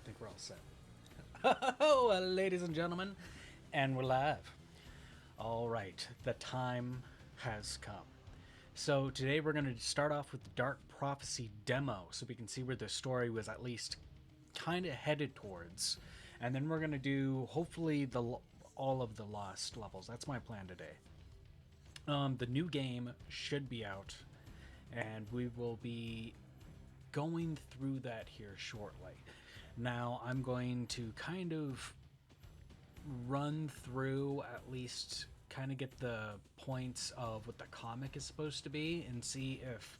think we're all set. Oh, ladies and gentlemen, and we're live. All right, the time has come. So today we're going to start off with the Dark Prophecy demo, so we can see where the story was at least kind of headed towards, and then we're going to do hopefully all of the lost levels. That's my plan today. The new game should be out, and we will be going through that here shortly. Now, I'm going to kind of run through, at least kind of get the points of what the comic is supposed to be and see if,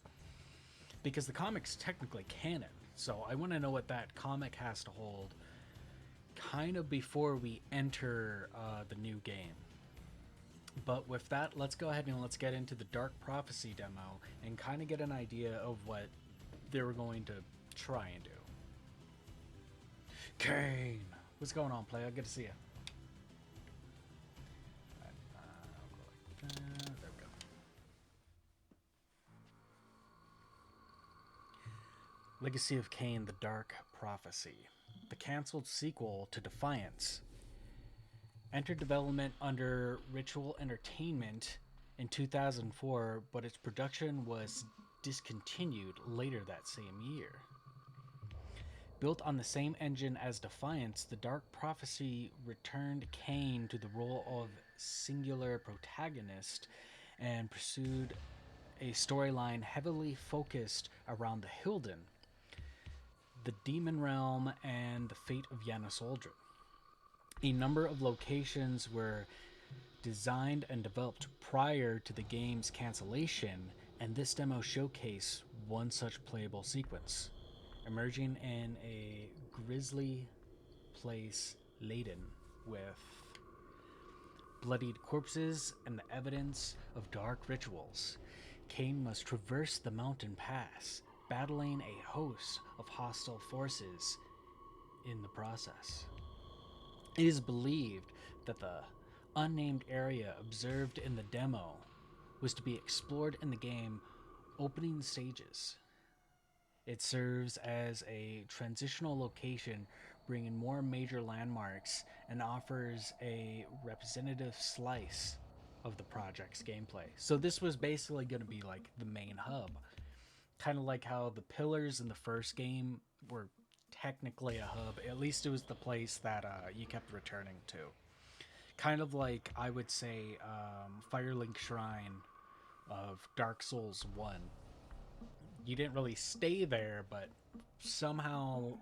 because the comic's technically canon, so I want to know what that comic has to hold kind of before we enter the new game. But with that, let's go ahead and let's get into the Dark Prophecy demo and kind of get an idea of what they were going to try and do. Kain! What's going on, player? Good to see you. There we go. Legacy of Kain, the Dark Prophecy. The cancelled sequel to Defiance entered development under Ritual Entertainment in 2004, but its production was discontinued later that same year. Built on the same engine as Defiance, The Dark Prophecy returned Kain to the role of singular protagonist and pursued a storyline heavily focused around the Hilden, the Demon Realm, and the fate of Yanis Aldrin. A number of locations were designed and developed prior to the game's cancellation, and this demo showcased one such playable sequence, emerging in a grisly place laden with bloodied corpses and the evidence of dark rituals. Kain must traverse the mountain pass, battling a host of hostile forces in the process. It is believed that the unnamed area observed in the demo was to be explored in the game opening stages. It serves as a transitional location, bringing more major landmarks and offers a representative slice of the project's gameplay. So this was basically going to be like the main hub. Kind of like how the pillars in the first game were technically a hub. At least it was the place that you kept returning to. Kind of like, I would say, Firelink Shrine of Dark Souls 1. You didn't really stay there, but somehow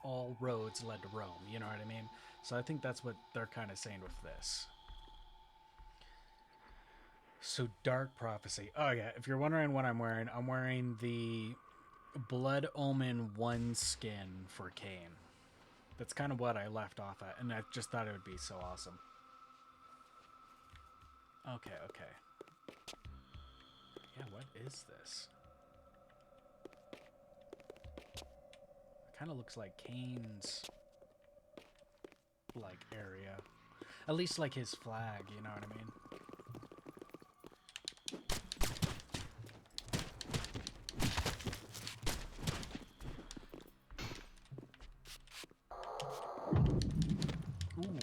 all roads led to Rome, you know what I mean? So I think that's what they're kind of saying with this. So Dark Prophecy. Oh yeah, if you're wondering what I'm wearing the Blood Omen 1 skin for Kain. That's kind of what I left off at, and I just thought it would be so awesome. Okay. Yeah, what is this? It kind of looks like Kain's like area. At least like his flag, you know what I mean? Ooh.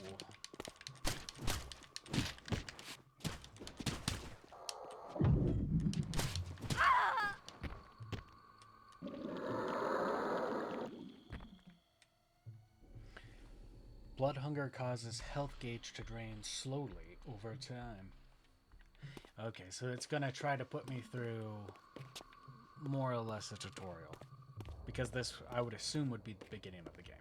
Blood hunger causes health gauge to drain slowly over time. Okay, so it's gonna try to put me through more or less a tutorial. Because this, I would assume, would be the beginning of the game.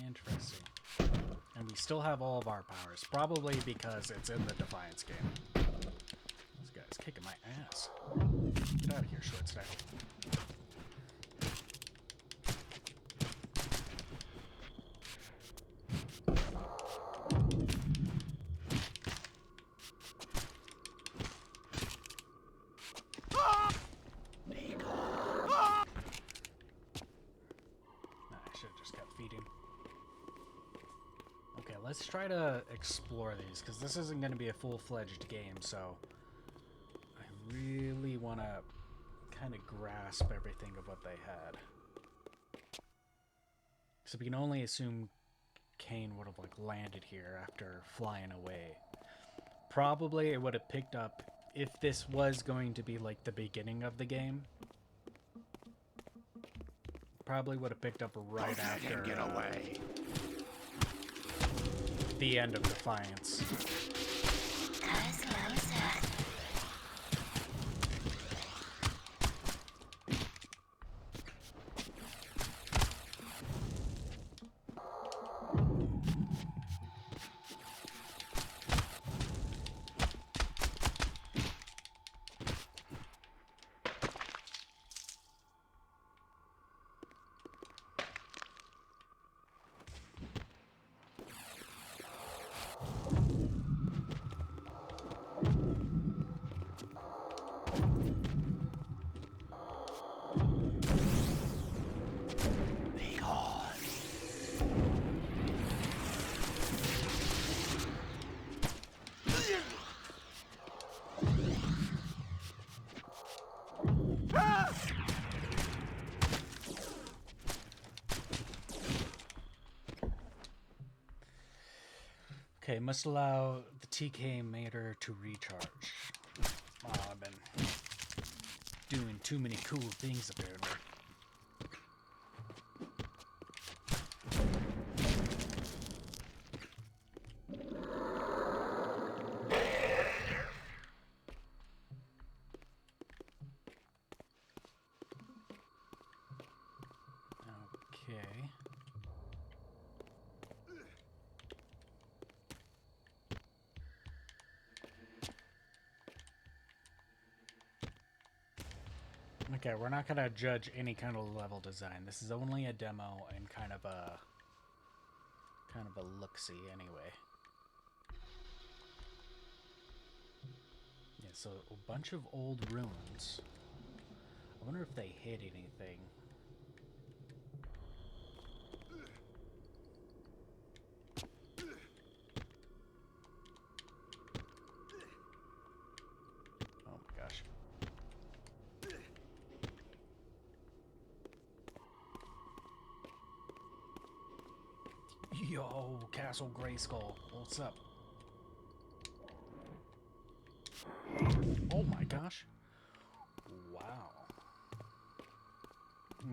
Interesting. And we still have all of our powers, probably because it's in the Defiance game. This guy's kicking my ass. Get out of here, short stack. let's try to explore these, because this isn't going to be a full-fledged game, so I really want to kind of grasp everything of what they had. So we can only assume Kain would have like landed here after flying away. Probably it would have picked up, if this was going to be like the beginning of the game, probably would have picked up right after get away. The end of Defiance. Okay, must allow the TK meter to recharge. Oh, I've been doing too many cool things apparently. Okay. Okay, we're not gonna judge any kind of level design. This is only a demo and kind of a look-see anyway. Yeah, so a bunch of old ruins. I wonder if they hid anything. Oh my gosh. Yo, Castle Grayskull, what's up? Oh my gosh. Wow.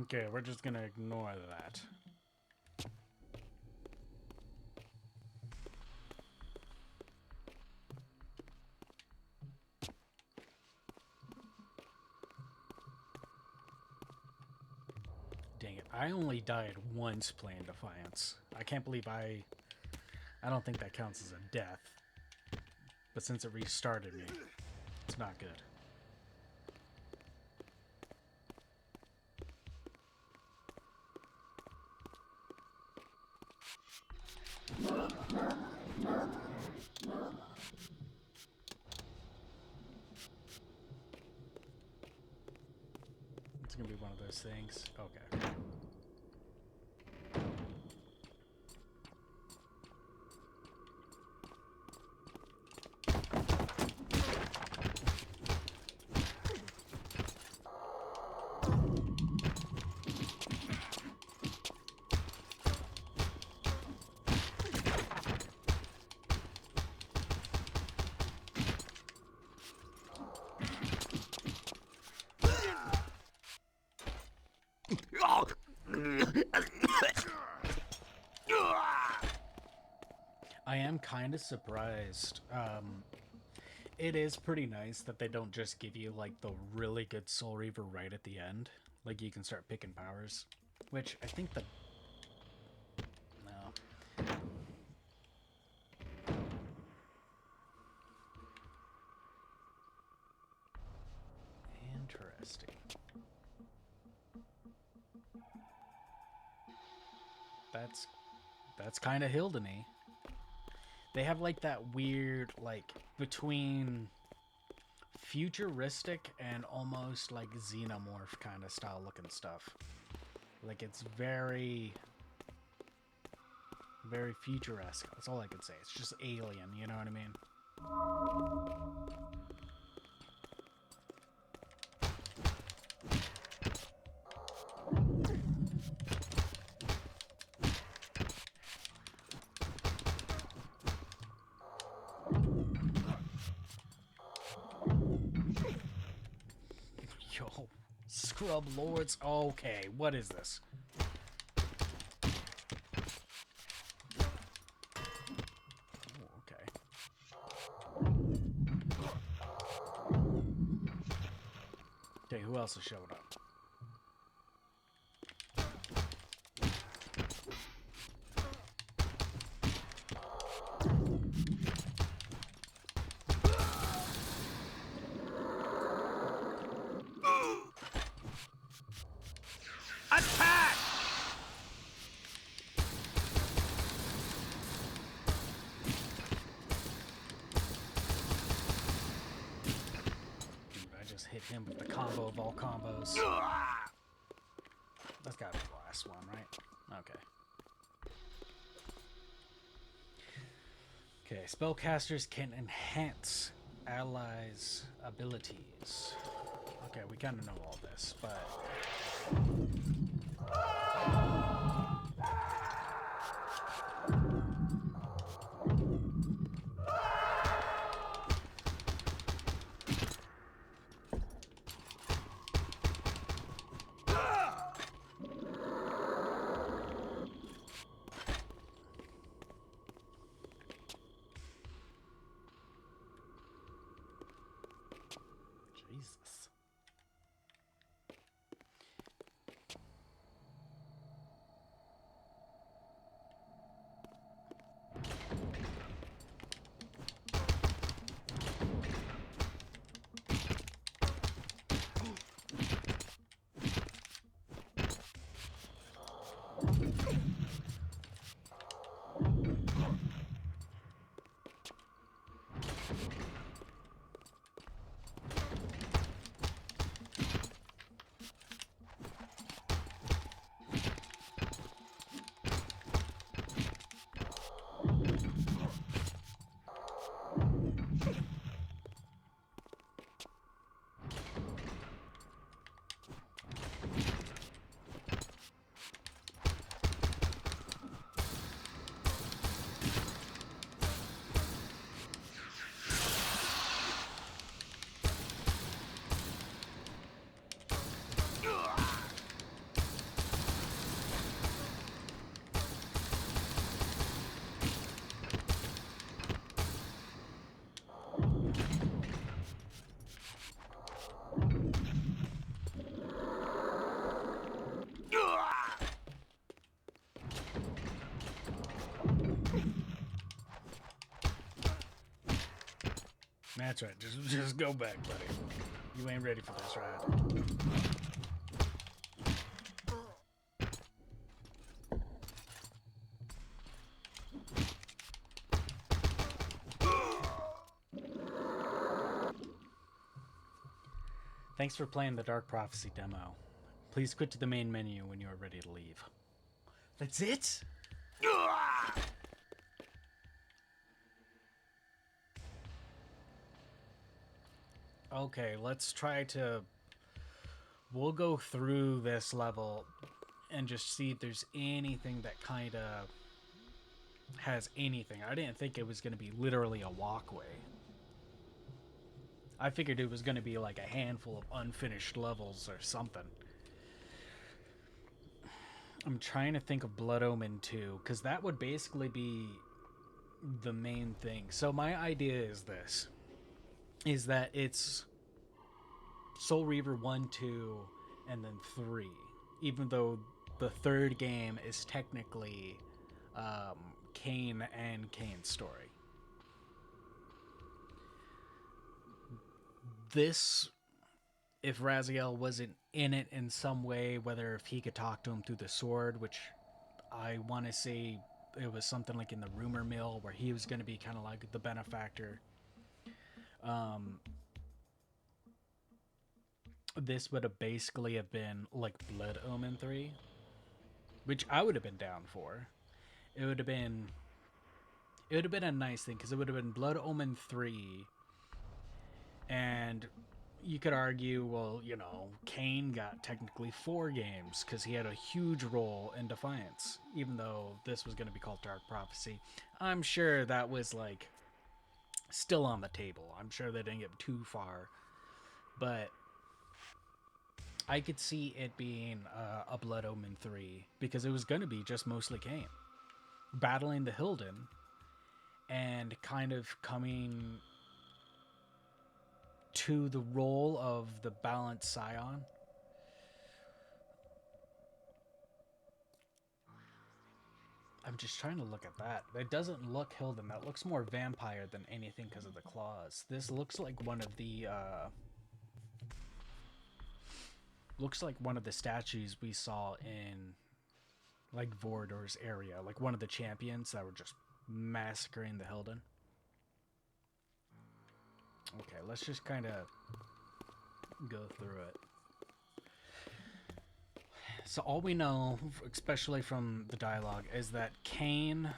Okay, we're just gonna ignore that. Dang it, I only died once playing Defiance. I can't believe I don't think that counts as a death. But since it restarted me, it's not good. It's gonna be one of those things. Okay. I am kind of surprised. It is pretty nice that they don't just give you like the really good Soul Reaver right at the end. Like you can start picking powers, which I think the no. Interesting. That's kind of Hildeny. They have like that weird like between futuristic and almost like xenomorph kind of style looking stuff. Like it's very Very futuresque. That's all I can say. It's just alien, you know what I mean? Yo, Scrub Lords. Okay, what is this? Okay, who else is showing up? Attack! Dude, I just hit him with the combo of all combos. That's gotta be the last one, right? Okay. Okay, spellcasters can enhance allies' abilities. Okay, we kind of know all this, but... Jesus. That's right. Just go back, buddy. You ain't ready for this ride. Thanks for playing the Dark Prophecy demo. Please quit to the main menu when you are ready to leave. That's it? Okay, let's try to... We'll go through this level and just see if there's anything that kind of has anything. I didn't think it was going to be literally a walkway. I figured it was going to be like a handful of unfinished levels or something. I'm trying to think of Blood Omen 2, because that would basically be the main thing. So my idea is this, is that it's Soul Reaver 1, 2, and then 3. Even though the third game is technically Kain and Kain's story. This, if Raziel wasn't in it in some way, whether if he could talk to him through the sword, which I want to say it was something like in the rumor mill where he was going to be kind of like the benefactor. This would have basically have been like Blood Omen 3, which I would have been down for. It would have been a nice thing because it would have been Blood Omen 3, and you could argue, well, you know, Kain got technically 4 games because he had a huge role in Defiance, even though this was going to be called Dark Prophecy. I'm sure that was like still on the table. I'm sure they didn't get too far, but I could see it being a Blood Omen 3 because it was going to be just mostly Kain battling the Hilden and kind of coming to the role of the balanced scion. I'm just trying to look at that. It doesn't look Hilden. That looks more vampire than anything because of the claws. This looks like one of the statues we saw in like Vorador's area, like one of the champions that were just massacring the Hilden. Okay, let's just kind of go through it. So all we know, especially from the dialogue, is that Kain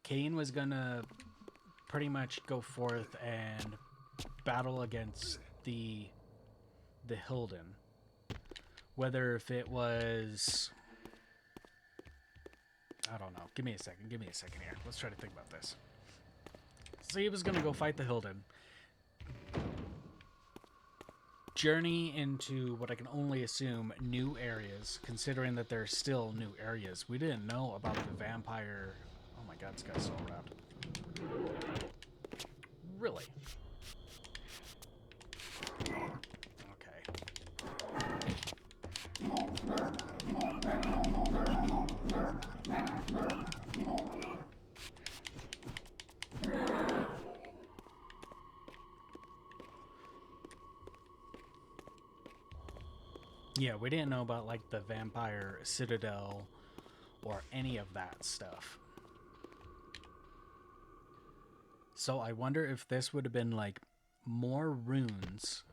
was gonna pretty much go forth and battle against the Hilden. Whether if it was, I don't know. Give me a second here. Let's try to think about this. So he was gonna go fight the Hilden. Journey into what I can only assume new areas, considering that there's still new areas. We didn't know about the vampire. Oh my god, this guy's so around. Really? Okay. Yeah, we didn't know about like the vampire citadel or any of that stuff. So I wonder if this would have been like more ruins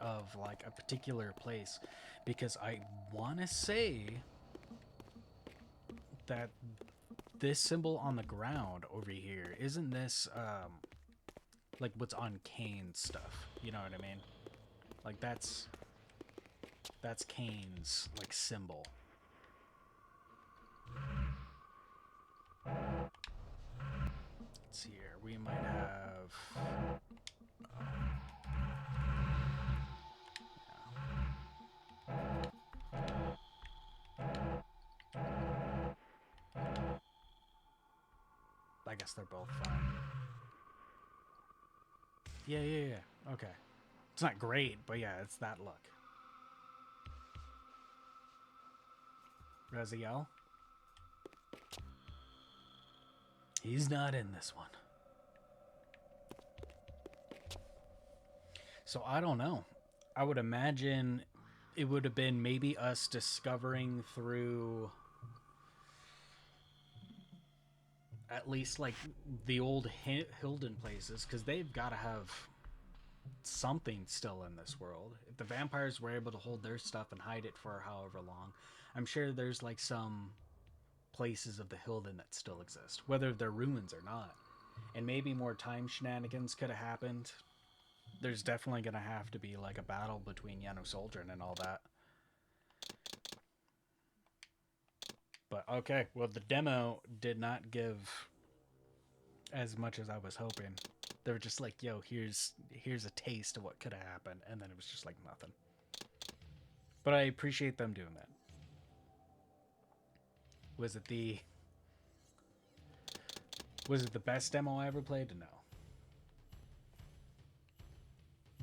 of like a particular place, because I want to say that this symbol on the ground over here, isn't this like what's on Kain's stuff? You know what I mean? Like that's Kain's like symbol. Let's see here. We might have I guess they're both fine. Yeah. Okay. It's not great, but yeah, it's that look. Raziel? He's not in this one. So I don't know. I would imagine it would have been maybe us discovering through at least like the old Hilden places, because they've got to have something still in this world. If the vampires were able to hold their stuff and hide it for however long, I'm sure there's like some places of the Hilden that still exist, whether they're ruins or not. And maybe more time shenanigans could have happened. There's definitely going to have to be like a battle between Yano Soldrin and all that. But okay, well, the demo did not give as much as I was hoping. They were just like, yo, here's a taste of what could have happened, and then it was just like nothing. But I appreciate them doing that. Was it the best demo I ever played? No.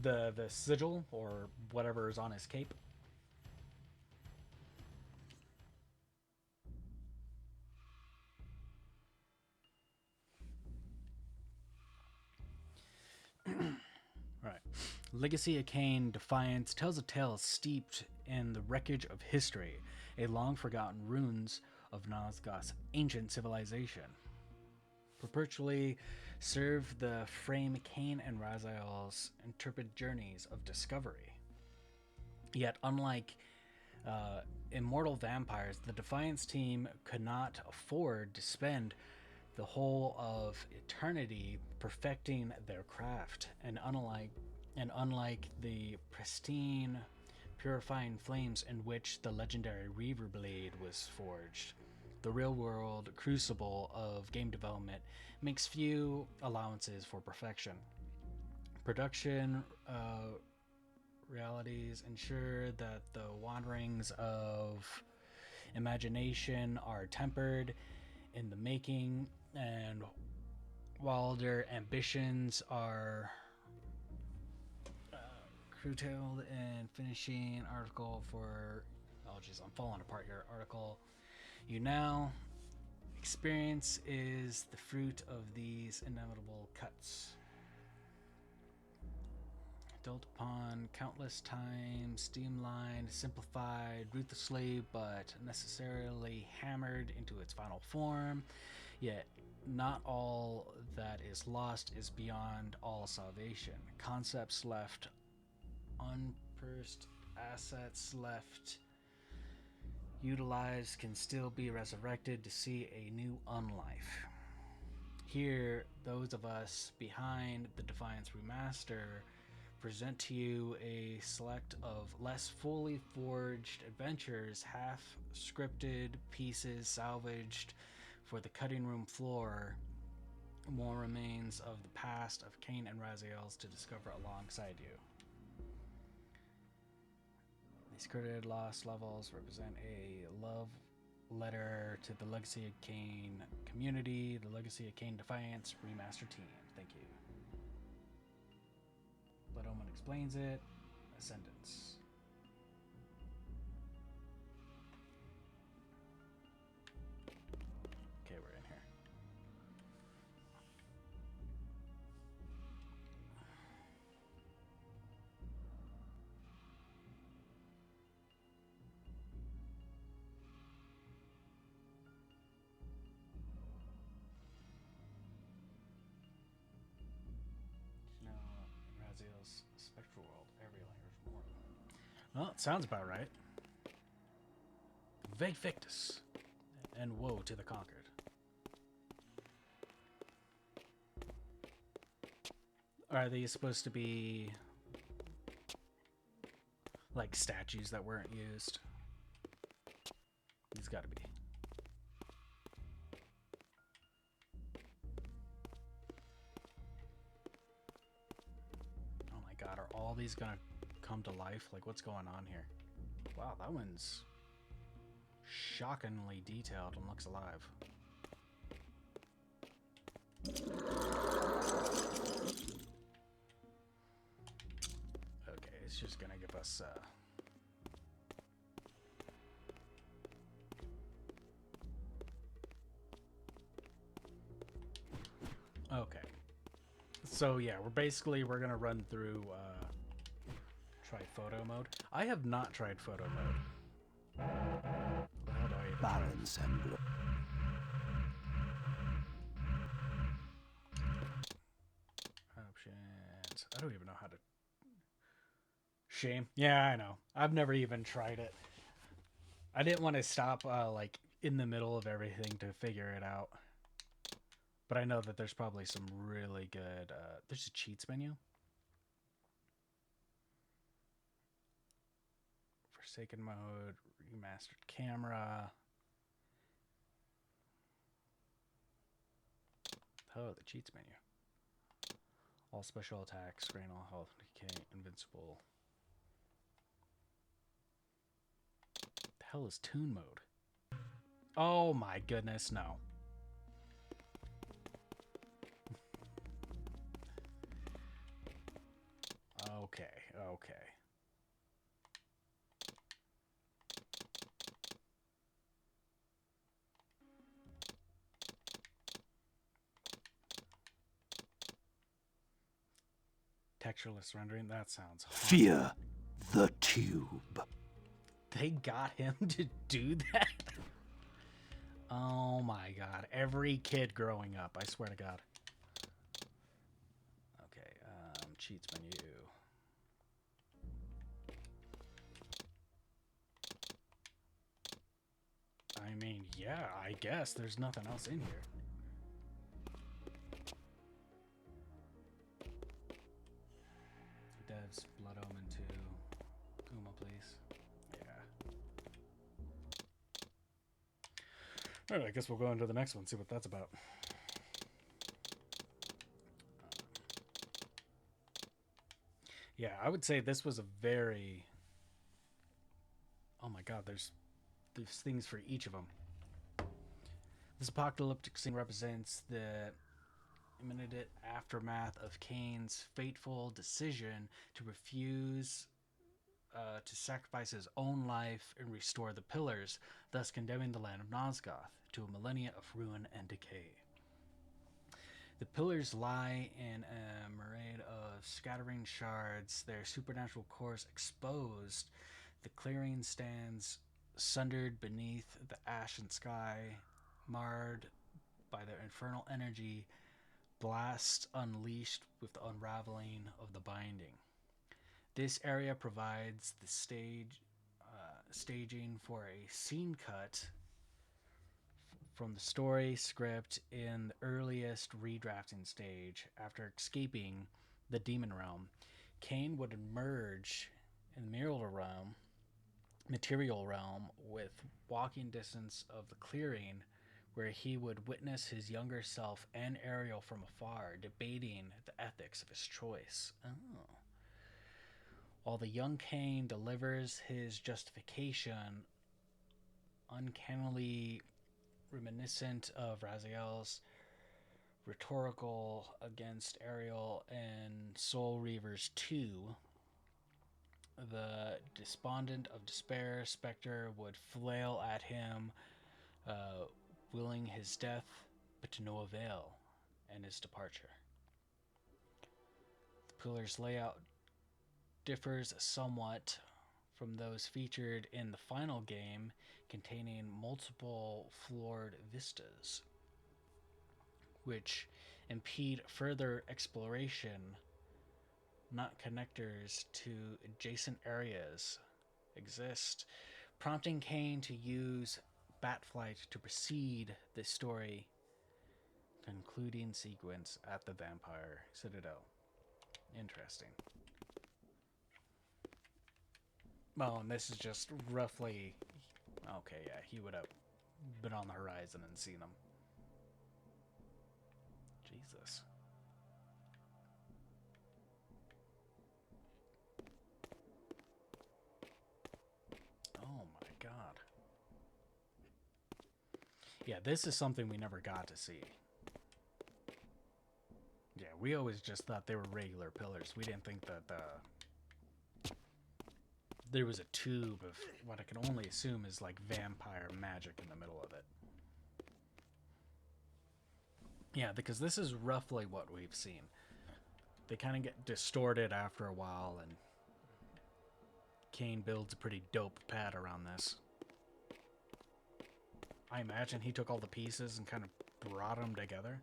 The sigil or whatever is on his cape. Right. Legacy of Kain Defiance tells a tale steeped in the wreckage of history, a long-forgotten ruins of Nosgoth's ancient civilization. Perpetually serve the frame Kain and Raziel's intrepid journeys of discovery. Yet, unlike Immortal vampires, the Defiance team could not afford to spend the whole of eternity perfecting their craft, and unlike the pristine, purifying flames in which the legendary Reaver Blade was forged, the real-world crucible of game development makes few allowances for perfection. Production realities ensure that the wanderings of imagination are tempered in the making, and while their ambitions are curtailed in finishing article for, oh geez, I'm falling apart here, article you now experience is the fruit of these inevitable cuts. Built upon countless times, streamlined, simplified, ruthlessly, but necessarily hammered into its final form. Yet, not all that is lost is beyond all salvation. Concepts left unpursed, assets left utilized can still be resurrected to see a new unlife. Here, those of us behind the Defiance Remaster present to you a select of less fully forged adventures, half scripted pieces salvaged for the cutting room floor, more remains of the past of Kain and Raziel's to discover alongside you. These curated lost levels represent a love letter to the Legacy of Kain community, the Legacy of Kain Defiance Remaster team. Thank you. Blood Omen explains it. Ascendance. Okay, we're in here. No, Raziel's spectral world. Every language more. Well, it sounds about right. Vague Victus, and woe to the conquered. Are these supposed to be like statues that weren't used? These gotta be. Oh my god, are all these gonna come to life? Like, what's going on here? Wow, that one's shockingly detailed and looks alive. Okay, it's just gonna give us okay. So yeah, we're gonna run through try photo mode. I have not tried photo mode. How do I balance and options? I don't even know how to. Shame. Yeah, I know. I've never even tried it. I didn't want to stop like in the middle of everything to figure it out. But I know that there's probably some really good there's a cheats menu. Forsaken mode, remastered camera. Oh, the cheats menu. All special attacks, grain, all health, decay, invincible. The hell is tune mode? Oh my goodness, no. Okay. Textureless rendering, that sounds hard. fear the tube. They got him to do that? Oh my god. Every kid growing up, I swear to god. Okay, cheats menu. Yeah, I guess there's nothing else in here. Devs, Blood Omen 2. Uma, please. Yeah. Alright, I guess we'll go into the next one, see what that's about. Yeah, I would say this was a very... Oh my god, there's things for each of them. This apocalyptic scene represents the imminent aftermath of Kain's fateful decision to refuse to sacrifice his own life and restore the pillars, thus condemning the land of Nosgoth to a millennia of ruin and decay. The pillars lie in a moraine of scattering shards, their supernatural cores exposed. The clearing stands sundered beneath the ashen sky, marred by their infernal energy, blast unleashed with the unraveling of the binding. This area provides the staging for a scene cut from the story script in the earliest redrafting stage. After escaping the demon realm, Kain would emerge in the material realm with walking distance of the clearing, where he would witness his younger self and Ariel from afar debating the ethics of his choice. Oh. While the young Kain delivers his justification, uncannily reminiscent of Raziel's rhetorical against Ariel and Soul Reavers 2, the despondent of despair specter would flail at him, willing his death, but to no avail, and his departure. The pillar's layout differs somewhat from those featured in the final game, containing multiple floored vistas, which impede further exploration. Not connectors to adjacent areas exist, prompting Kain to use Batflight to proceed the story concluding sequence at the Vampire Citadel. Interesting. Well, and this is just roughly... Okay, yeah, he would have been on the horizon and seen them. Jesus. Oh my god. Yeah, this is something we never got to see. Yeah, we always just thought they were regular pillars. We didn't think that there was a tube of what I can only assume is like vampire magic in the middle of it. Yeah, because this is roughly what we've seen. They kind of get distorted after a while, and Kain builds a pretty dope pad around this. I imagine he took all the pieces and kind of brought them together.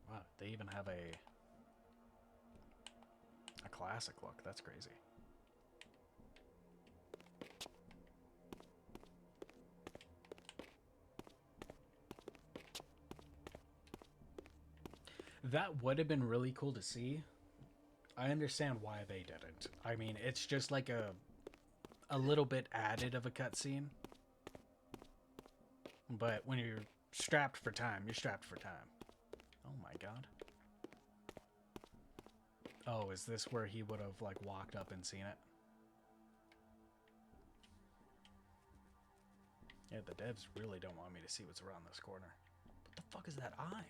Wow, they even have a classic look. That's crazy. That would have been really cool to see. I understand why they didn't. I mean, it's just like a little bit added of a cutscene. But when you're strapped for time, you're strapped for time. Oh my god. Oh, is this where he would have like walked up and seen it? Yeah, the devs really don't want me to see what's around this corner. What the fuck is that eye?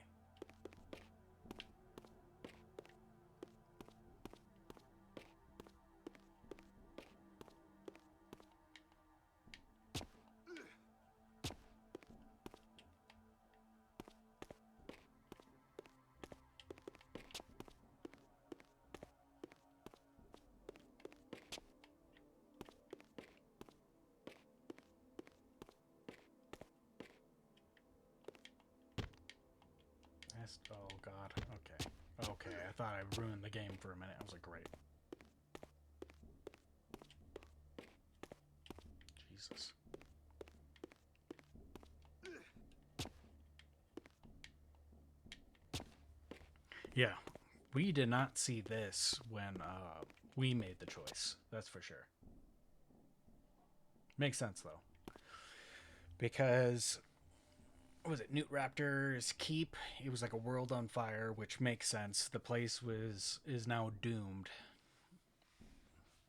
Oh god, okay. Okay, I thought I ruined the game for a minute. I was like, great. Jesus. Yeah, we did not see this when we made the choice. That's for sure. Makes sense though, because what was it, Newt Raptor's keep? It was like a world on fire, which makes sense. The place is now doomed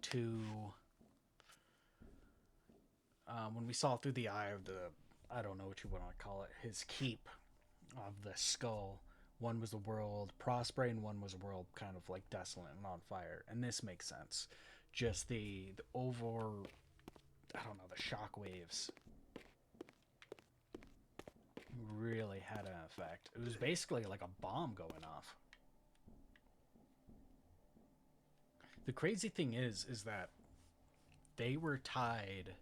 to. When we saw through the eye of the, I don't know what you want to call it, his keep of the skull. One was a world prospering, one was a world kind of like desolate and on fire, and this makes sense. Just the over, I don't know, the shock waves really had an effect. It was basically like a bomb going off. The crazy thing is that they were tied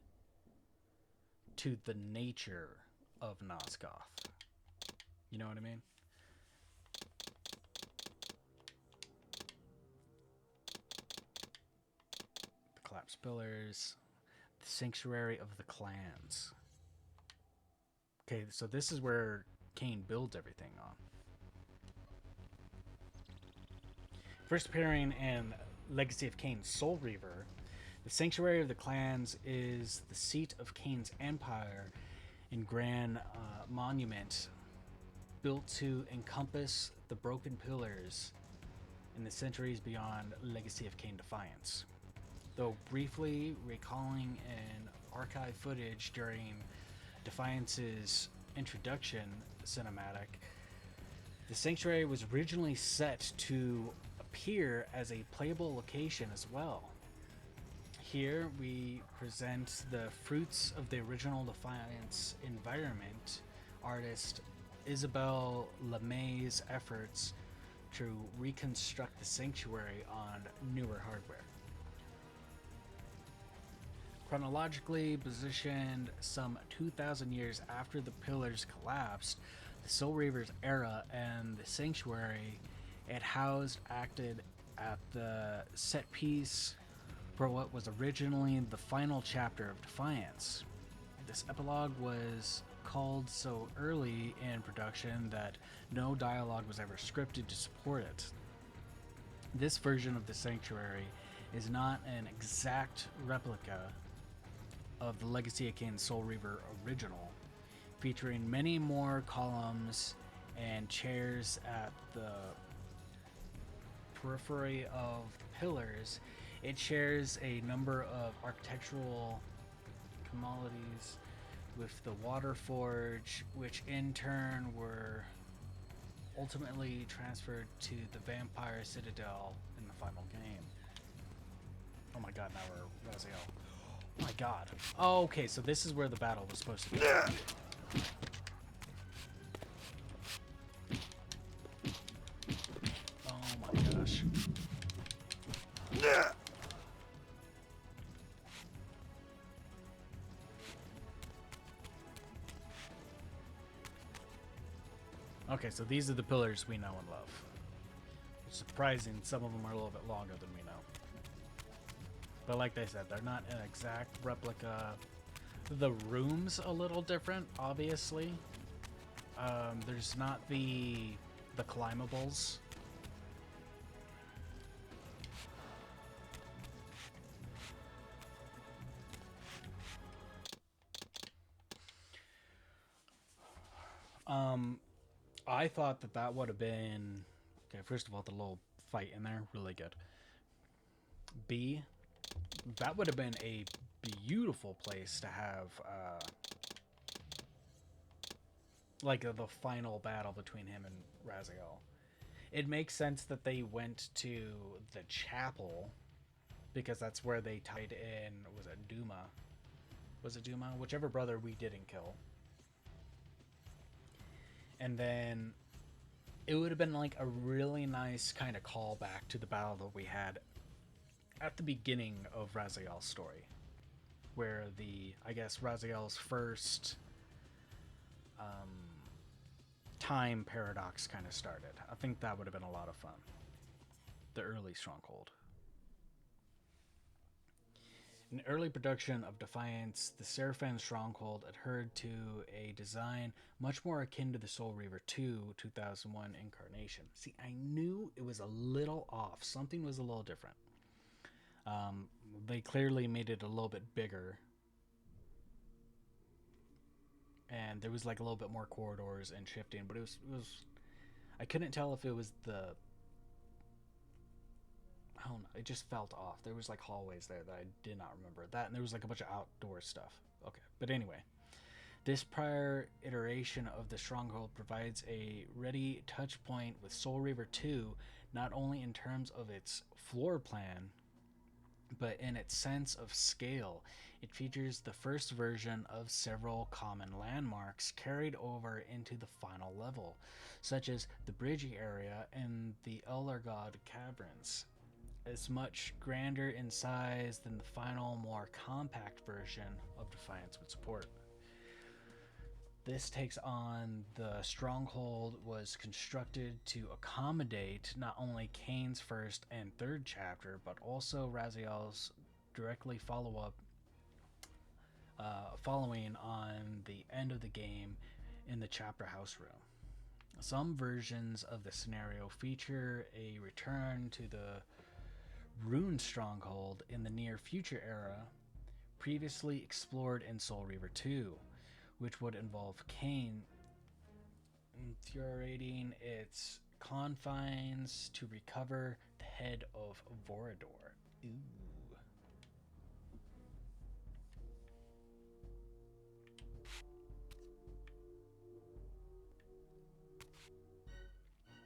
to the nature of Nosgoth. You know what I mean? The collapsed pillars, the sanctuary of the clans. Okay, so this is where Kain builds everything on. First appearing in Legacy of Kain Soul Reaver, the Sanctuary of the Clans is the seat of Kain's empire and grand monument built to encompass the broken pillars in the centuries beyond Legacy of Kain Defiance. Though briefly recalling an archive footage during Defiance's introduction cinematic, the Sanctuary was originally set to appear as a playable location as well. Here we present the fruits of the original Defiance environment artist Isabelle LeMay's efforts to reconstruct the sanctuary on newer hardware. Chronologically positioned some 2,000 years after the pillars collapsed, the Soul Reaver's era and the sanctuary it housed acted at the set piece for what was originally the final chapter of Defiance. This epilogue was called so early in production that no dialogue was ever scripted to support it. This version of the sanctuary is not an exact replica of the Legacy of Kain Soul Reaver original, featuring many more columns and chairs at the periphery of the pillars. It shares a number of architectural commodities with the Water Forge, which in turn were ultimately transferred to the Vampire Citadel in the final game. Oh my god, now we're Raziel. Oh my god. Oh, okay, so this is where the battle was supposed to be. Oh my gosh. Okay, so these are the pillars we know and love. It's surprising some of them are a little bit longer than we know. But like they said, they're not an exact replica. The room's a little different, obviously. There's not the climbables. I thought that would have been okay. First of all, the little fight in there, really good. B, that would have been a beautiful place to have, like the final battle between him and Raziel. It makes sense that they went to the chapel because that's where they tied in. Was it Duma? Was it Duma? Whichever brother we didn't kill. And then it would have been like a really nice kind of callback to the battle that we had at the beginning of Raziel's story, where I guess Raziel's first time paradox kind of started. I think that would have been a lot of fun. The early stronghold. In early production of Defiance, the Seraphim Stronghold adhered to a design much more akin to the Soul Reaver 2 2001 incarnation. See, I knew it was a little off. Something was a little different. Um, they clearly made it a little bit bigger, and there was like a little bit more corridors and shifting, but it was I couldn't tell if it was the I don't know. It just felt off. There was like hallways there that I did not remember that, and there was like a bunch of outdoor stuff. Okay, but anyway, this prior iteration of the Stronghold provides a ready touch point with Soul Reaver 2, not only in terms of its floor plan, but in its sense of scale. It features the first version of several common landmarks carried over into the final level, such as the bridge area and the Ellergod Caverns. It's much grander in size than the final, more compact version of Defiance would support. This takes on the stronghold was constructed to accommodate not only Kain's first and third chapter, but also Raziel's directly following on the end of the game in the chapter house room. Some versions of the scenario feature a return to the Rune Stronghold in the near future era, previously explored in Soul Reaver 2, which would involve Kain infuriating its confines to recover the head of Vorador. Ooh.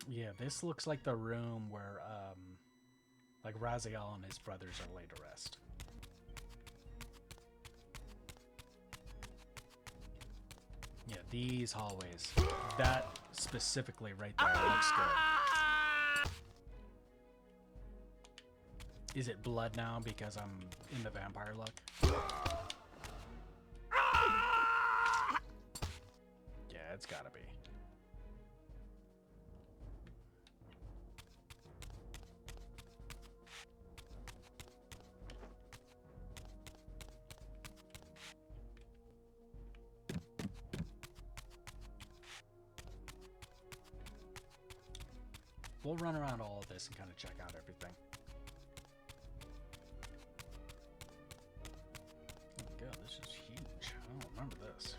Yeah, this looks like the room where, like Raziel and his brothers are laid to rest. Yeah, these hallways. That specifically right there looks good. Is it blood now because I'm in the vampire look? Yeah, it's gotta be. We'll run around all of this and kind of check out everything. Oh my god, this is huge. I don't remember this.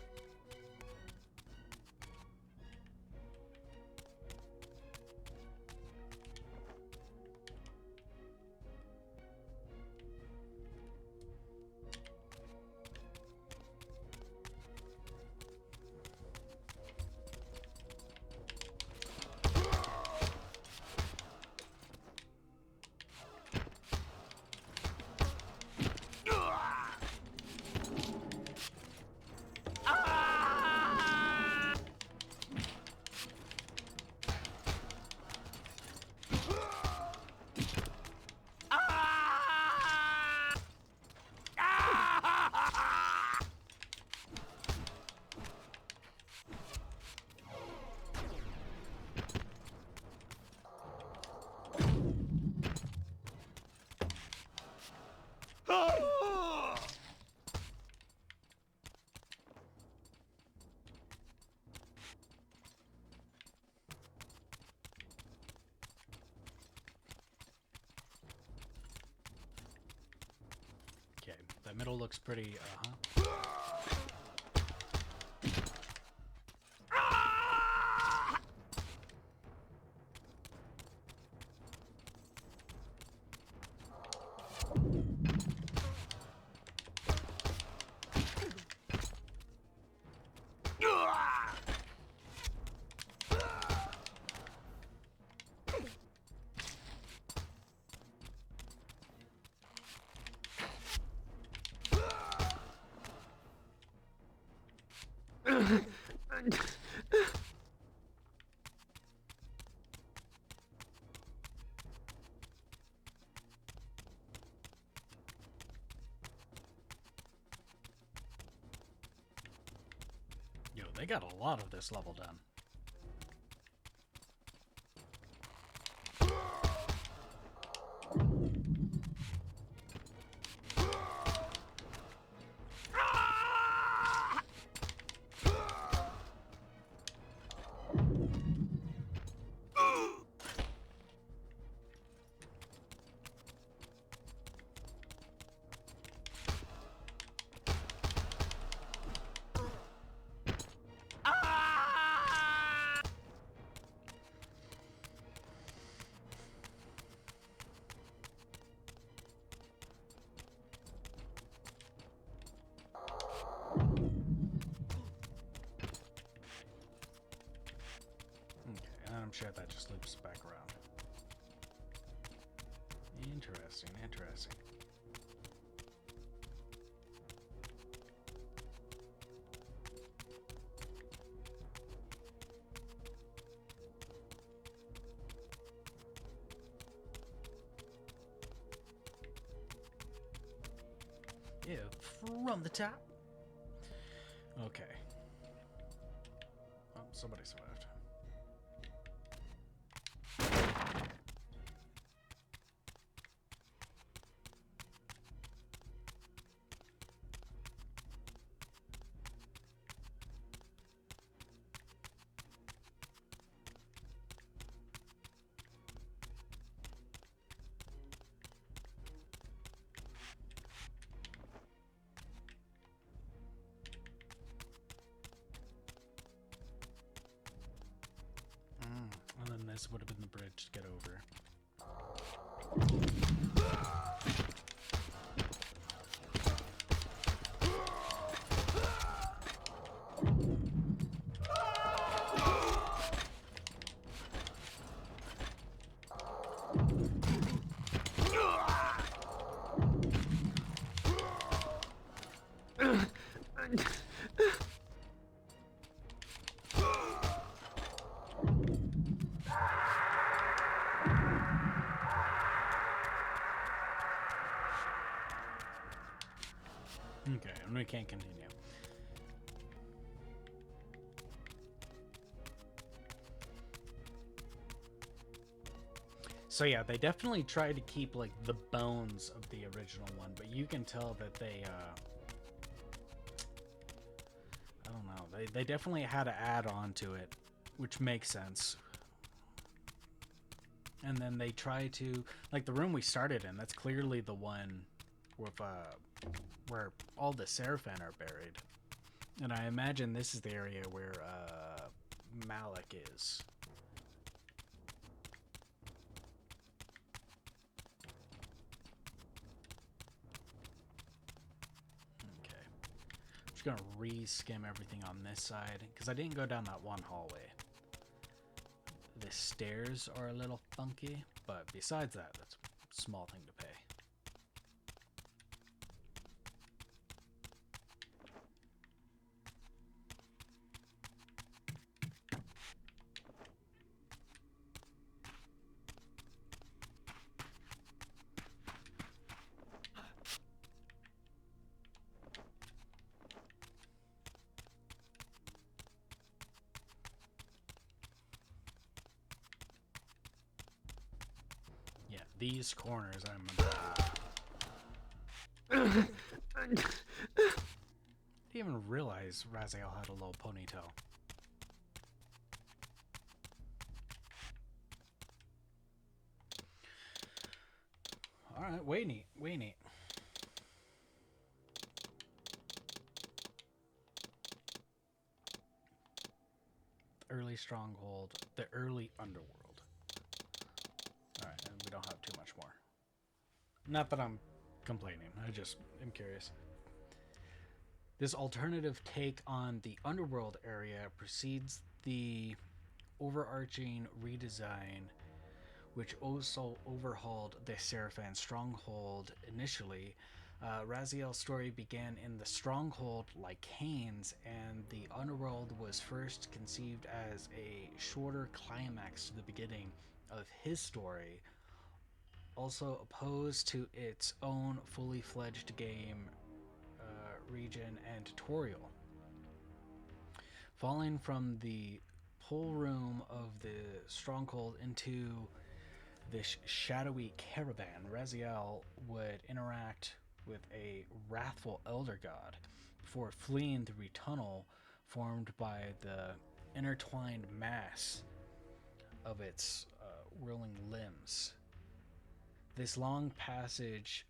Okay, that middle looks pretty, Yo, they got a lot of this level done. shit, that just loops back around. Interesting, interesting. Yeah, from the top. Okay. Oh, somebody survived. And then this would have been the bridge to get over. Okay, and we can't continue. So yeah, they definitely tried to keep like the bones of the original one, but you can tell that they I don't know, they definitely had to add on to it, which makes sense. And then they try to, like, the room we started in, that's clearly the one with where all the Seraphim are buried. And I imagine this is the area where Malik is. Okay. I'm just gonna re-skim everything on this side, because I didn't go down that one hallway. The stairs are a little funky, but besides that, that's a small thing to pay. Yeah, these corners I remember. I didn't even realize Raziel had a little ponytail. Alright, way neat, way neat. The early stronghold, the early underworld. Alright, and we don't have too much more. Not that I'm complaining, I just am curious. This alternative take on the underworld area precedes the overarching redesign, which also overhauled the Seraphim stronghold initially. Raziel's story began in the stronghold like Kain's, and the underworld was first conceived as a shorter climax to the beginning of his story, also opposed to its own fully fledged game, region, and tutorial. Falling from the pool room of the stronghold into this shadowy caravan, Raziel would interact with a wrathful elder god before fleeing through a tunnel formed by the intertwined mass of its whirling limbs. This long passage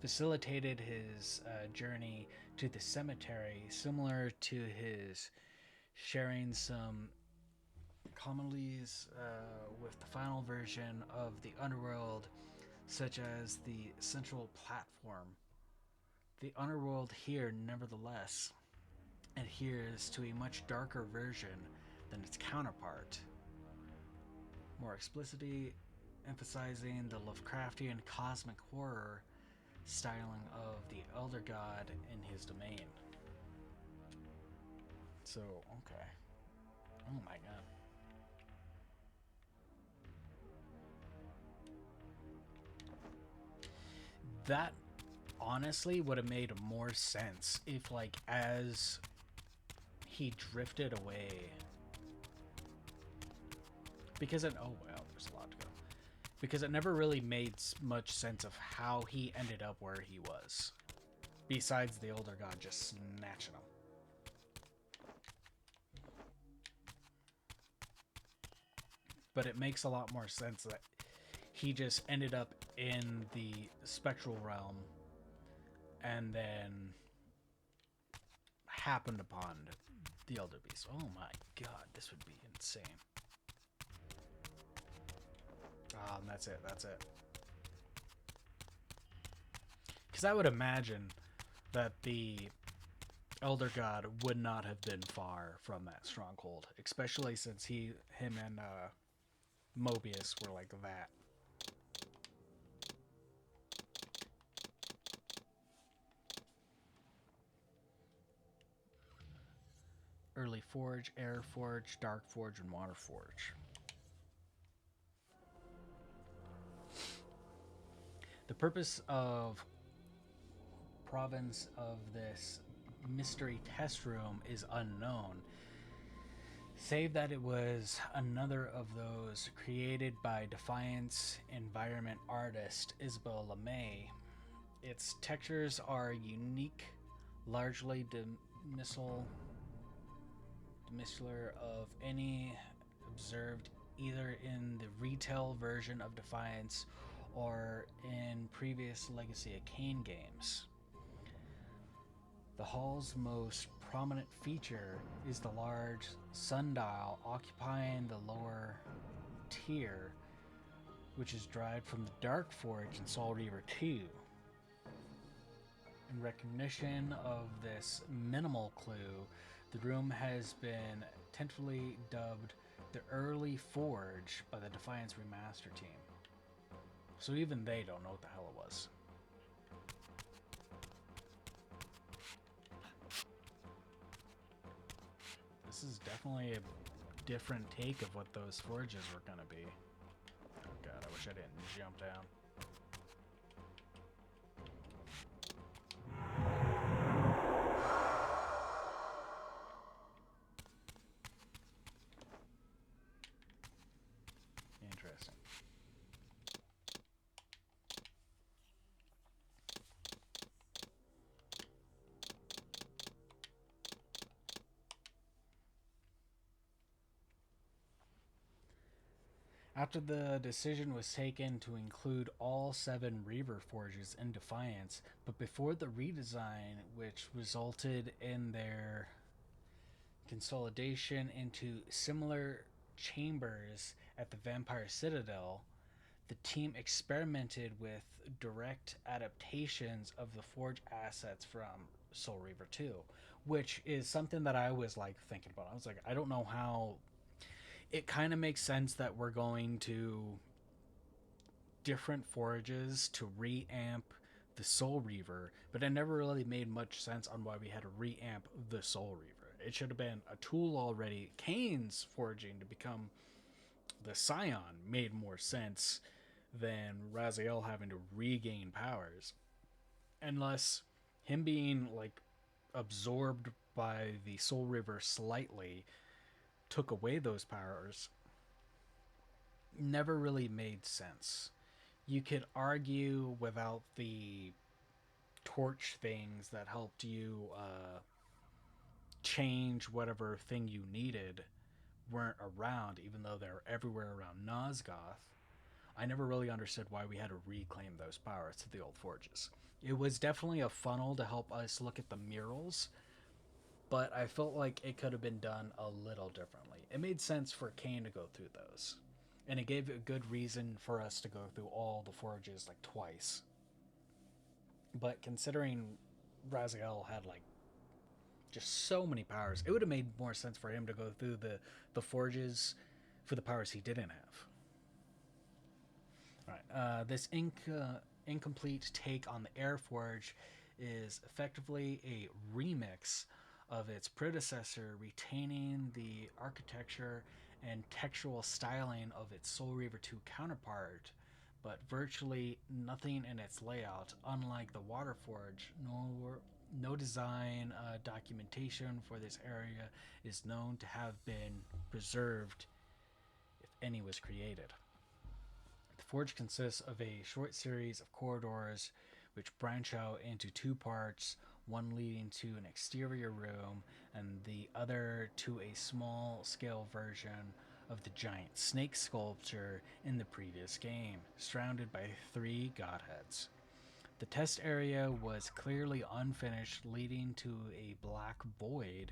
facilitated his journey to the cemetery, similar to his sharing some commonalities with the final version of the underworld, such as the central platform. The underworld here, nevertheless, adheres to a much darker version than its counterpart, more explicitly emphasizing the Lovecraftian cosmic horror styling of the Elder God in his domain. So, okay. Oh my god. That honestly would have made more sense if, like, as he drifted away. Because it. Oh, wow, there's a lot to go. Because it never really made much sense of how he ended up where he was. Besides the Elder God just snatching him. But it makes a lot more sense that he just ended up in the spectral realm and then happened upon the Elder Beast. Oh my god, this would be insane. That's it, that's it. Because I would imagine that the Elder God would not have been far from that stronghold, especially since him and Mobius were like that. Early Forge, Air Forge, Dark Forge, and Water Forge. The purpose of province of this mystery test room is unknown, save that it was another of those created by Defiance environment artist Isabel LeMay. Its textures are unique, largely dismissal of any observed either in the retail version of Defiance or in previous Legacy of Kain games. The hall's most prominent feature is the large sundial occupying the lower tier, which is derived from the Dark Forge in Soul Reaver 2. In recognition of this minimal clue, the room has been tentatively dubbed the Early Forge by the Defiance Remaster team. So even they don't know what the hell it was. This is definitely a different take of what those forges were going to be. Oh god, I wish I didn't jump down. Interesting. After the decision was taken to include all 7 Reaver forges in Defiance, but before the redesign, which resulted in their consolidation into similar chambers at the Vampire Citadel, the team experimented with direct adaptations of the Forge assets from Soul Reaver 2, which is something that I was like thinking about. I was like, I don't know how. It kind of makes sense that we're going to different forages to reamp the Soul Reaver, but it never really made much sense on why we had to reamp the Soul Reaver. It should have been a tool already. Kain's foraging to become the Scion made more sense than Raziel having to regain powers. Unless him being like absorbed by the Soul River slightly took away those powers, never really made sense. You could argue without the torch things that helped you change whatever thing you needed weren't around, even though they're everywhere around Nosgoth. I never really understood why we had to reclaim those powers to the old forges. It was definitely a funnel to help us look at the murals, but I felt like it could have been done a little differently. It made sense for Kain to go through those, and it gave a good reason for us to go through all the forges like twice. But considering Raziel had like just so many powers. It would have made more sense for him to go through the forges for the powers he didn't have. All right. This incomplete take on the Air Forge is effectively a remix of its predecessor, retaining the architecture and textual styling of its Soul Reaver 2 counterpart, but virtually nothing in its layout. Unlike the Water Forge, no design documentation for this area is known to have been preserved, if any was created. The forge consists of a short series of corridors which branch out into two parts, one leading to an exterior room and the other to a small scale version of the giant snake sculpture in the previous game, surrounded by three godheads. The test area was clearly unfinished, leading to a black void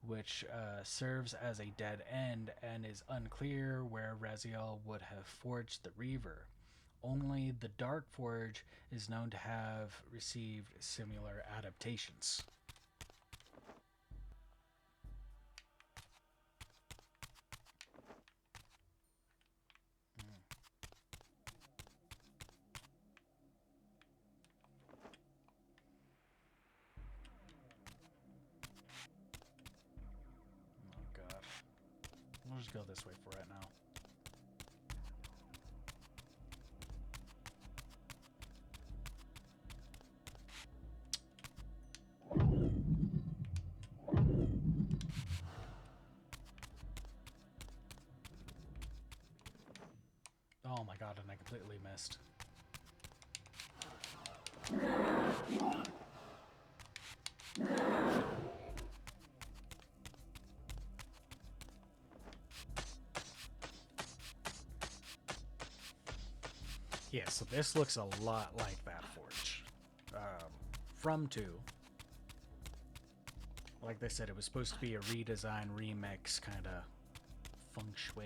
which serves as a dead end and is unclear where Raziel would have forged the Reaver. Only the Dark Forge is known to have received similar adaptations. Oh god. We'll just go this way for right now. Oh my god, and I completely missed. Yeah, so this looks a lot like that forge. From 2. Like they said, it was supposed to be a redesign, remix, kind of feng shui.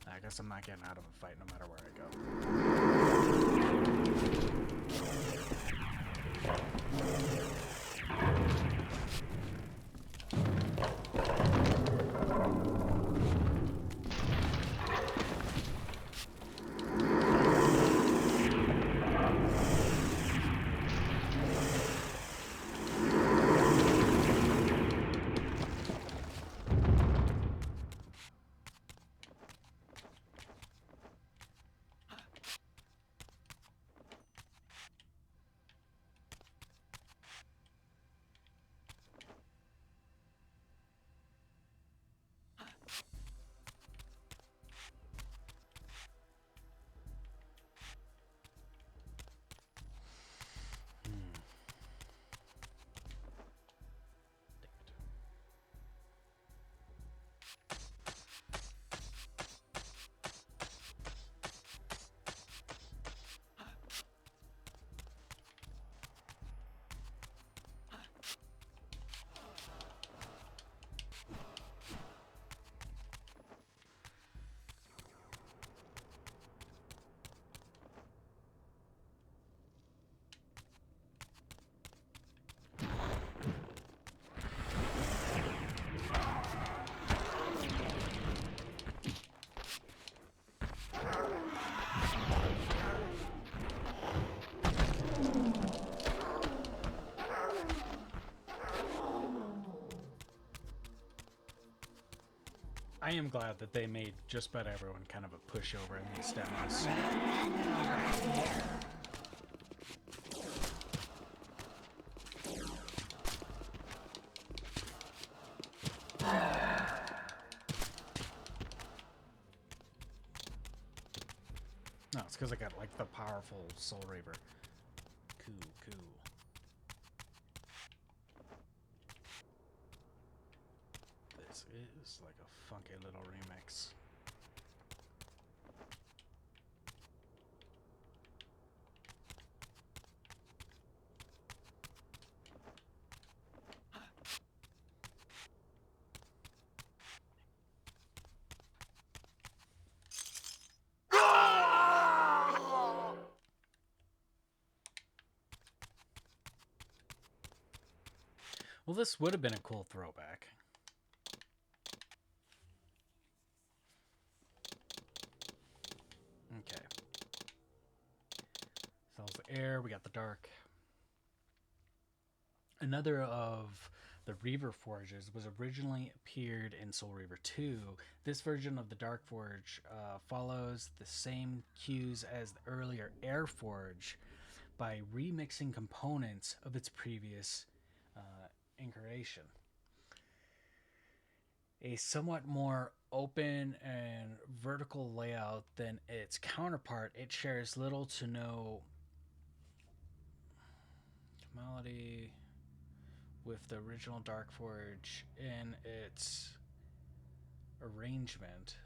I guess I'm not getting out of a fight no matter where I I am glad that they made just about everyone kind of a pushover in these demos. No, it's because I got like the powerful Soul Reaver. Cool, cool. This is like a funky little remix. Well, this would have been a cool throwback. Okay. So that was the air, we got the dark. Another of the Reaver Forges was originally appeared in Soul Reaver 2. This version of the Dark Forge follows the same cues as the earlier Air Forge by remixing components of its previous incarnation. A somewhat more open and vertical layout than its counterpart, it shares little to no tonality with the original Dark Forge in its arrangement,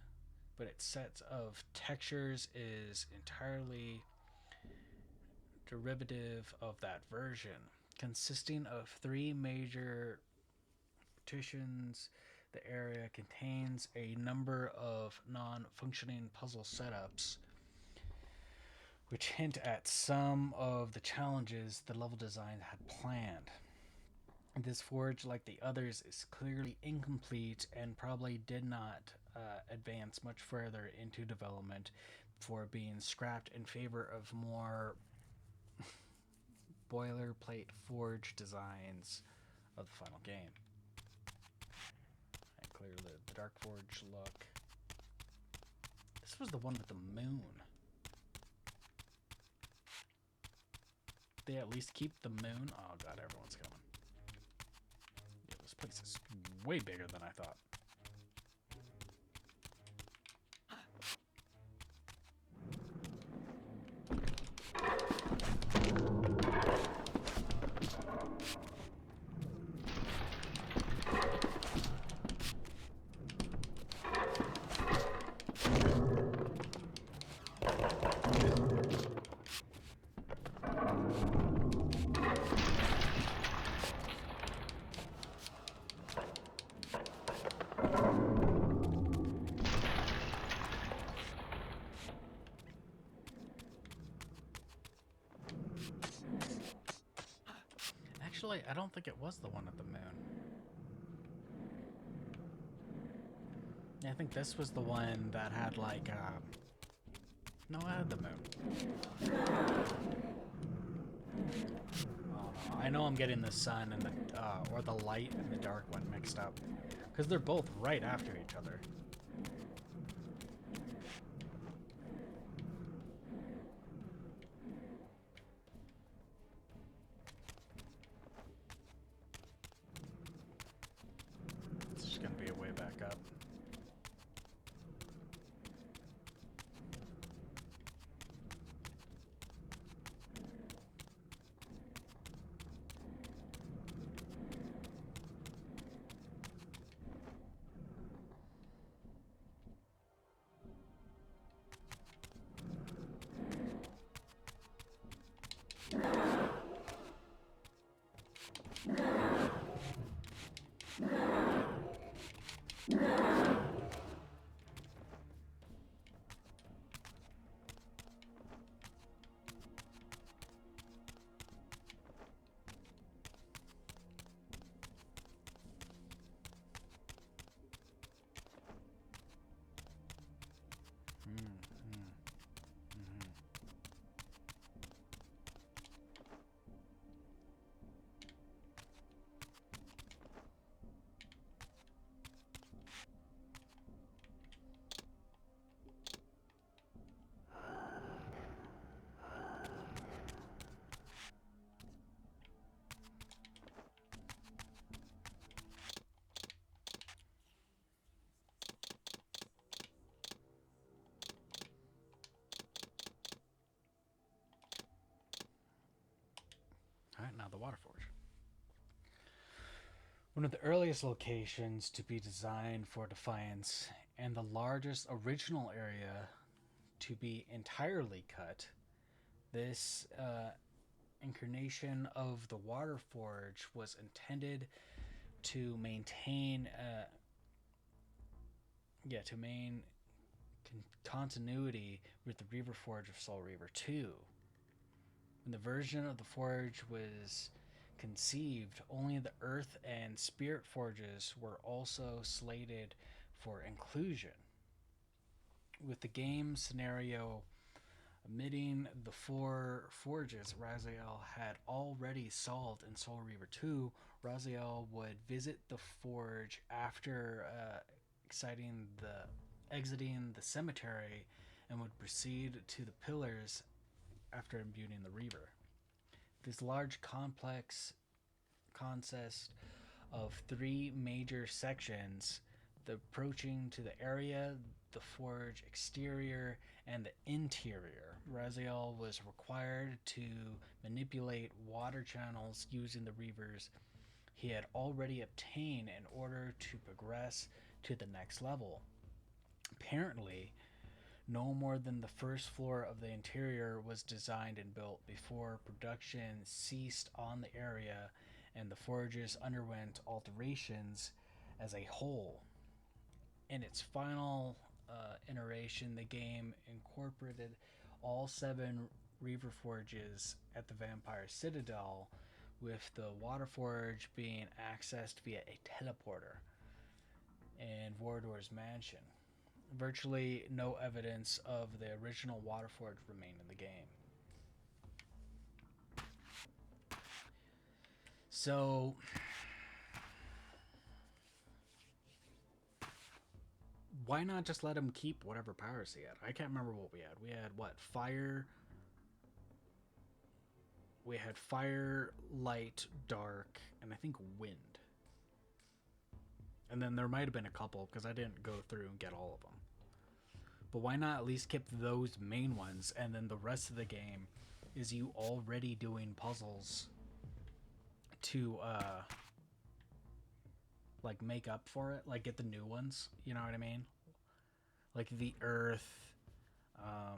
but its set of textures is entirely derivative of that version, consisting of three major partitions. The area contains a number of non functioning puzzle setups, which hint at some of the challenges the level design had planned. This forge, like the others, is clearly incomplete and probably did not advance much further into development before being scrapped in favor of more boilerplate forge designs of the final game. And clearly, the Dark Forge look. This was the one with the moon. They at least keep the moon. Oh god, everyone's coming. Yeah, this place is way bigger than I thought. Actually, I don't think it was the one at the moon. Yeah, I think this was the one that had like no, I had the moon. Oh no, I know I'm getting the sun and the or the light and the dark one mixed up because they're both right after each other. It's just gonna be a way back up. Mm, mm, mm-hmm. All right, now the Water Forge. One of the earliest locations to be designed for Defiance and the largest original area to be entirely cut, this incarnation of the Water Forge was intended to maintain, to main continuity with the Reaver Forge of Soul Reaver 2. When the version of the Forge was conceived, only the Earth and Spirit Forges were also slated for inclusion. With the game scenario omitting the four forges Raziel had already solved in Soul Reaver 2, Raziel would visit the forge after exiting the cemetery and would proceed to the pillars after imbuing the Reaver. This large complex consists of three major sections: the approaching to the area, the forge exterior, and the interior. Raziel was required to manipulate water channels using the reavers he had already obtained in order to progress to the next level. Apparently, no more than the first floor of the interior was designed and built before production ceased on the area, and the forges underwent alterations as a whole. In its final iteration, the game incorporated all seven Reaver Forges at the Vampire Citadel, with the Water Forge being accessed via a teleporter in Vorador's mansion. Virtually no evidence of the original Water Forge remain in the game. So, why not just let him keep whatever powers he had? I can't remember what we had. We had what? Fire. We had fire, light, dark, and I think wind. And then there might have been a couple because I didn't go through and get all of them. But why not at least keep those main ones, and then the rest of the game is you already doing puzzles to like make up for it, like get the new ones, you know what I mean? Like the earth, I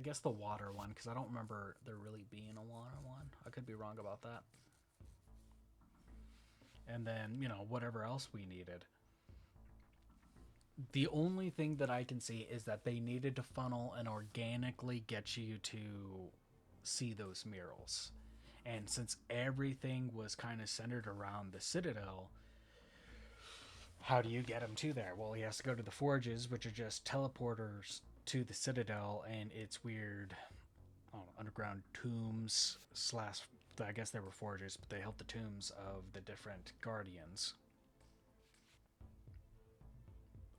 guess the water one, because I don't remember there really being a water one. I could be wrong about that. And then, you know, whatever else we needed. The only thing that I can see is that they needed to funnel and organically get you to see those murals. And since everything was kind of centered around the Citadel, how do you get him to there? Well, he has to go to the forges, which are just teleporters to the Citadel, and it's weird underground tombs slash, I guess they were forges, but they held the tombs of the different guardians.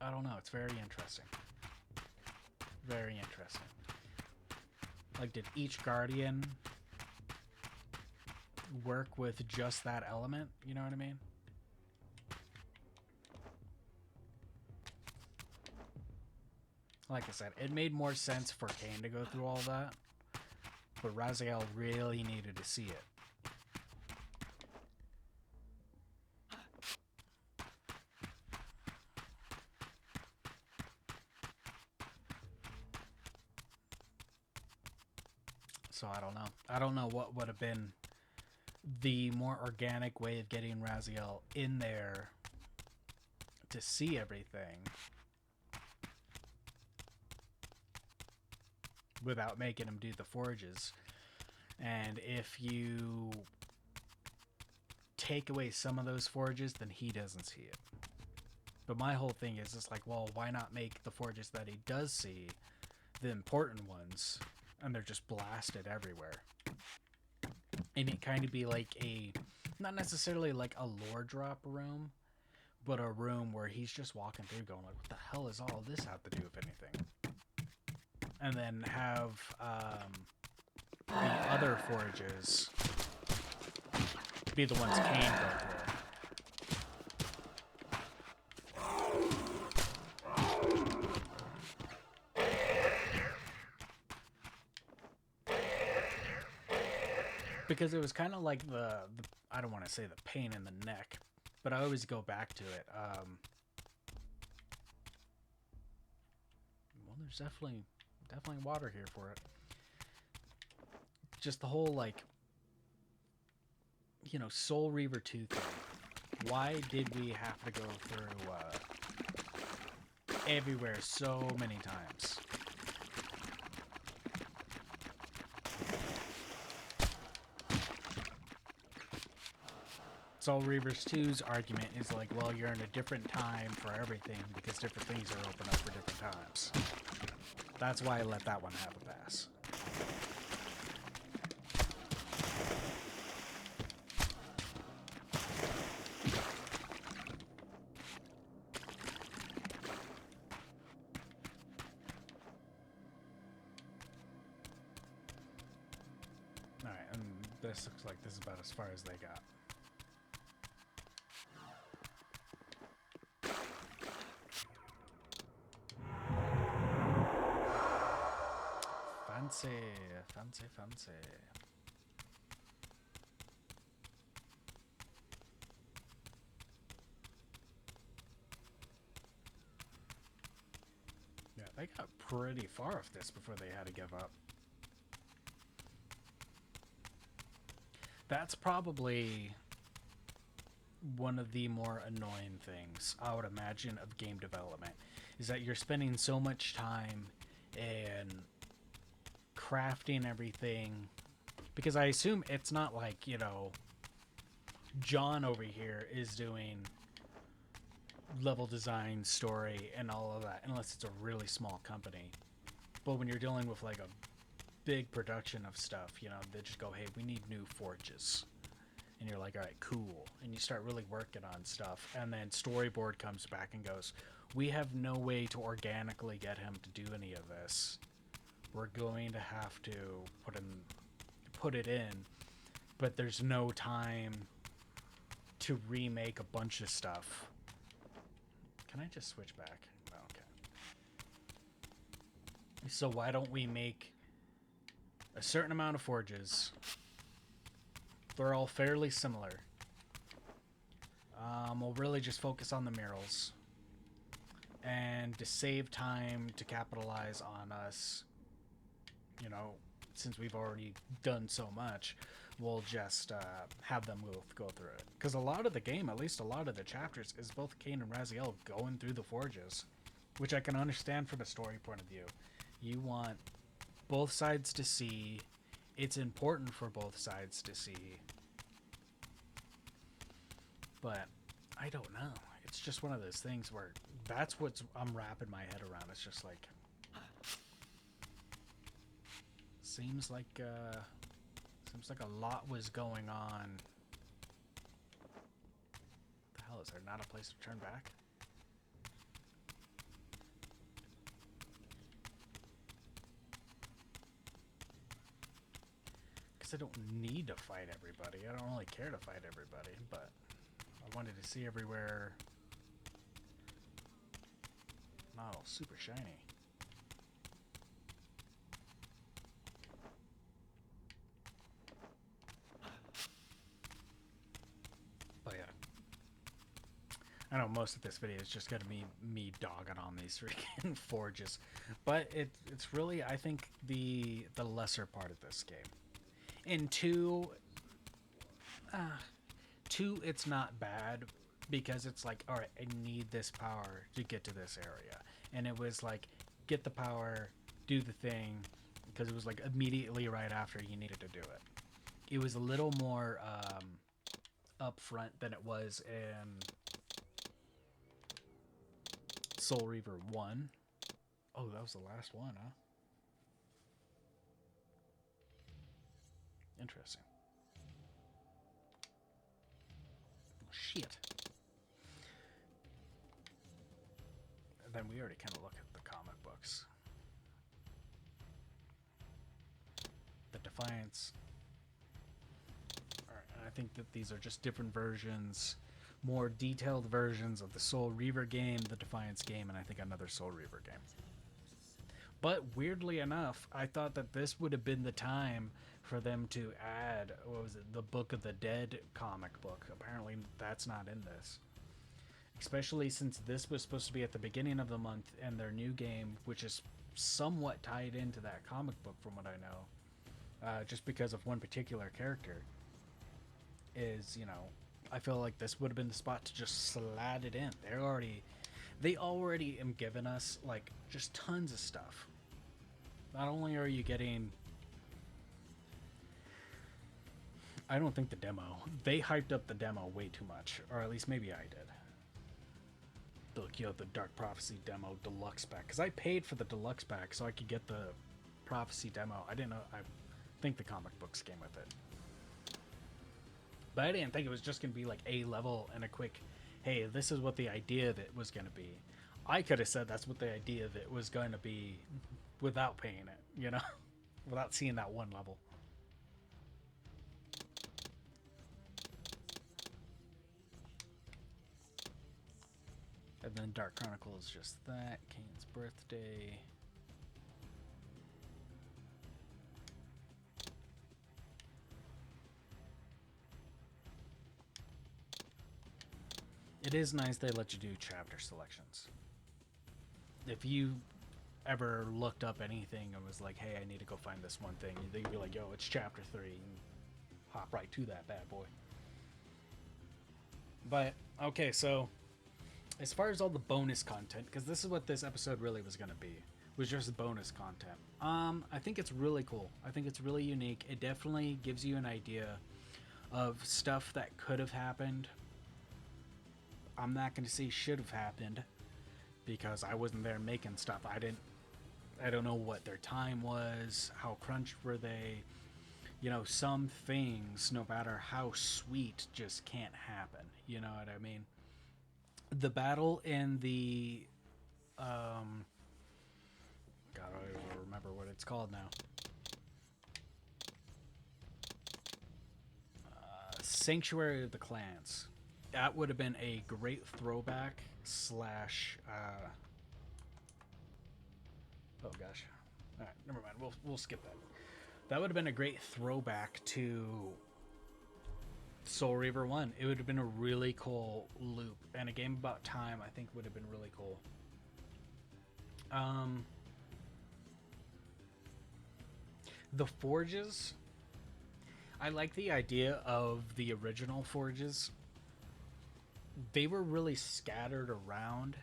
I don't know. It's very interesting. Very interesting. Like, did each guardian work with just that element? You know what I mean? Like I said, it made more sense for Kain to go through all that, but Raziel really needed to see it. So I don't know. I don't know what would have been the more organic way of getting Raziel in there to see everything without making him do the forges. And if you take away some of those forges, then he doesn't see it. But my whole thing is just like, well, why not make the forges that he does see the important ones, and they're just blasted everywhere? And it kind of be like a, not necessarily like a lore drop room, but a room where he's just walking through going like, what the hell is all this have to do with anything? And then have the other forges be the ones Kain go through. Because it was kind of like the I don't want to say the pain in the neck, but I always go back to it. Well, there's definitely water here for it. Just the whole, like, you know, Soul Reaver 2 thing. Why did we have to go through everywhere so many times? Soul Reavers 2's argument is like, well, you're in a different time for everything because different things are open up for different times. That's why I let that one have a pass. Alright, and this looks like this is about as far as they got. Fancy, fancy, fancy. Yeah, they got pretty far off this before they had to give up. That's probably one of the more annoying things, I would imagine, of game development, is that you're spending so much time in crafting everything, because I assume it's not like, you know, John over here is doing level design, story, and all of that, unless it's a really small company. But when you're dealing with like a big production of stuff, you know, they just go, hey, we need new forges. And you're like, all right, cool. And you start really working on stuff. And then storyboard comes back and goes, we have no way to organically get him to do any of this. We're going to have to put it in, but there's no time to remake a bunch of stuff. Can I just switch back? Oh, okay. So why don't we make a certain amount of forges? They're all fairly similar. We'll really just focus on the murals. And to save time to capitalize on us, you know, since we've already done so much, we'll just have them go through it. Because a lot of the game, at least a lot of the chapters, is both Kain and Raziel going through the forges, which I can understand from a story point of view. You want both sides to see. It's important for both sides to see. But I don't know. It's just one of those things where that's what I'm wrapping my head around. It's just like, seems like a lot was going on. What the hell, is there not a place to turn back? Because I don't need to fight everybody. I don't really care to fight everybody, but I wanted to see everywhere not all super shiny. But yeah, I know most of this video is just gonna be me dogging on these freaking forges, but it's really, I think, the lesser part of this game. In two, it's not bad because it's like, all right, I need this power to get to this area, and it was like, get the power, do the thing, because it was like immediately right after you needed to do it. It was a little more upfront than it was in Soul Reaver 1. Oh, that was the last one, huh? Interesting. Oh, shit. And then we already kind of look at the comic books. The Defiance. Alright, and I think that these are just different versions, more detailed versions of the Soul Reaver game, the Defiance game, and I think another Soul Reaver game. But weirdly enough, I thought that this would have been the time for them to add, what was it, the Book of the Dead comic book. Apparently that's not in this. Especially since this was supposed to be at the beginning of the month, and their new game, which is somewhat tied into that comic book from what I know, just because of one particular character, is, you know, I feel like this would have been the spot to just slide it in. They already am giving us like just tons of stuff. Not only are you getting, I don't think the demo. They hyped up the demo way too much, or at least maybe I did. The Dark Prophecy demo deluxe pack, because I paid for the deluxe pack so I could get the Prophecy demo. I didn't know. I think the comic books came with it, but I didn't think it was just gonna be like a level and a quick, hey, this is what the idea that was gonna be. I could have said that's what the idea that was going to be without paying it, without seeing that one level. And then Dark Chronicle is just that. Kain's birthday. It is nice they let you do chapter selections. If you ever looked up anything and was like, hey, I need to go find this one thing, they'd be like, yo, it's chapter 3. And hop right to that bad boy. But, okay, so as far as all the bonus content, because this is what this episode really was going to be, was just bonus content. I think it's really cool. I think it's really unique. It definitely gives you an idea of stuff that could have happened. I'm not going to say should have happened because I wasn't there making stuff. I don't know what their time was, how crunched were they. Some things, no matter how sweet, just can't happen. You know what I mean? The battle in the God, I don't remember what it's called now. Sanctuary of the Clans. That would have been a great throwback slash. Oh gosh. All right, never mind. We'll skip that. That would have been a great throwback to Soul Reaver 1. It would have been a really cool loop, and a game about time I think would have been really cool. The forges, I like the idea of the original forges. They were really scattered around,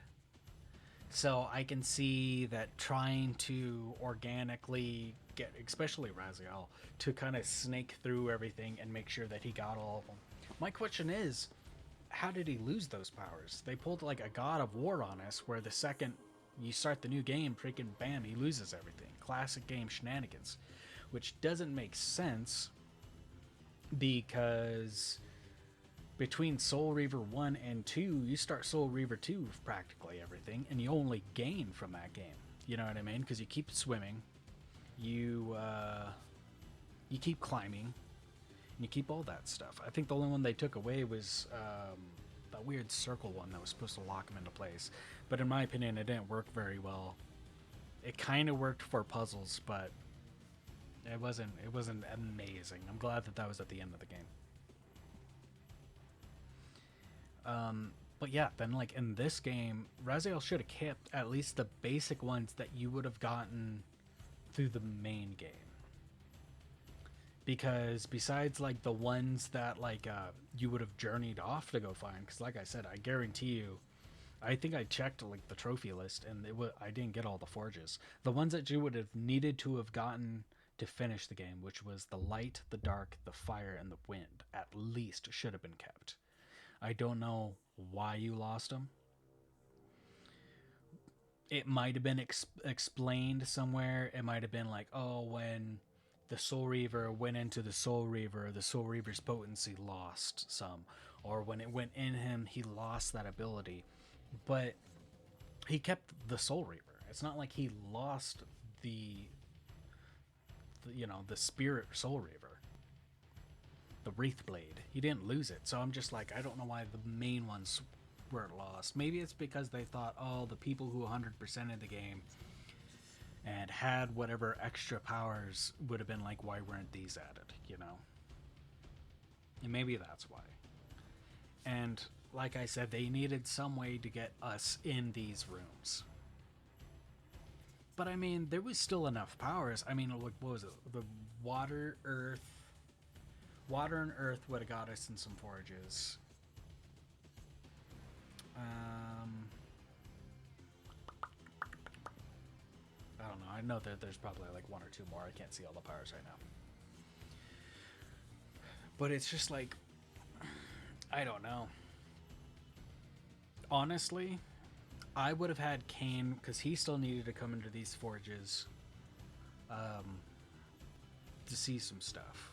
so I can see that trying to organically get, especially Raziel, to kind of snake through everything and make sure that he got all of them. My question is, how did he lose those powers? They pulled like a God of War on us, where the second you start the new game, freaking bam, he loses everything. Classic game shenanigans, which doesn't make sense because between Soul Reaver 1 and 2, you start Soul Reaver 2 with practically everything, and you only gain from that game. You know what I mean? Because you keep swimming, you keep climbing, and you keep all that stuff. I think the only one they took away was that weird circle one that was supposed to lock him into place. But in my opinion, it didn't work very well. It kind of worked for puzzles, but it wasn't amazing. I'm glad that was at the end of the game. But yeah, then like in this game, Raziel should have kept at least the basic ones that you would have gotten through the main game. Because besides like the ones that like you would have journeyed off to go find, because like I said, I guarantee you, I think I checked like the trophy list and I didn't get all the forges. The ones that you would have needed to have gotten to finish the game, which was the light, the dark, the fire, and the wind, at least should have been kept. I don't know why you lost them. It might have been explained somewhere. It might have been like, oh, when the Soul Reaver went into the Soul Reaver's potency lost some. Or when it went in him, he lost that ability. But he kept the Soul Reaver. It's not like he lost the Spirit Soul Reaver. The Wraith Blade. He didn't lose it. So I'm just like, I don't know why the main ones were lost. Maybe it's because they thought, oh, the people who 100%ed the game and had whatever extra powers would have been like, why weren't these added, And maybe that's why. And like I said, they needed some way to get us in these rooms. But I mean, there was still enough powers. I mean, what was it? The water and earth would have got us in some forges. I don't know. I know that there's probably like one or two more. I can't see all the powers right now. But it's just like, I don't know. Honestly, I would have had Kain because he still needed to come into these forges to see some stuff.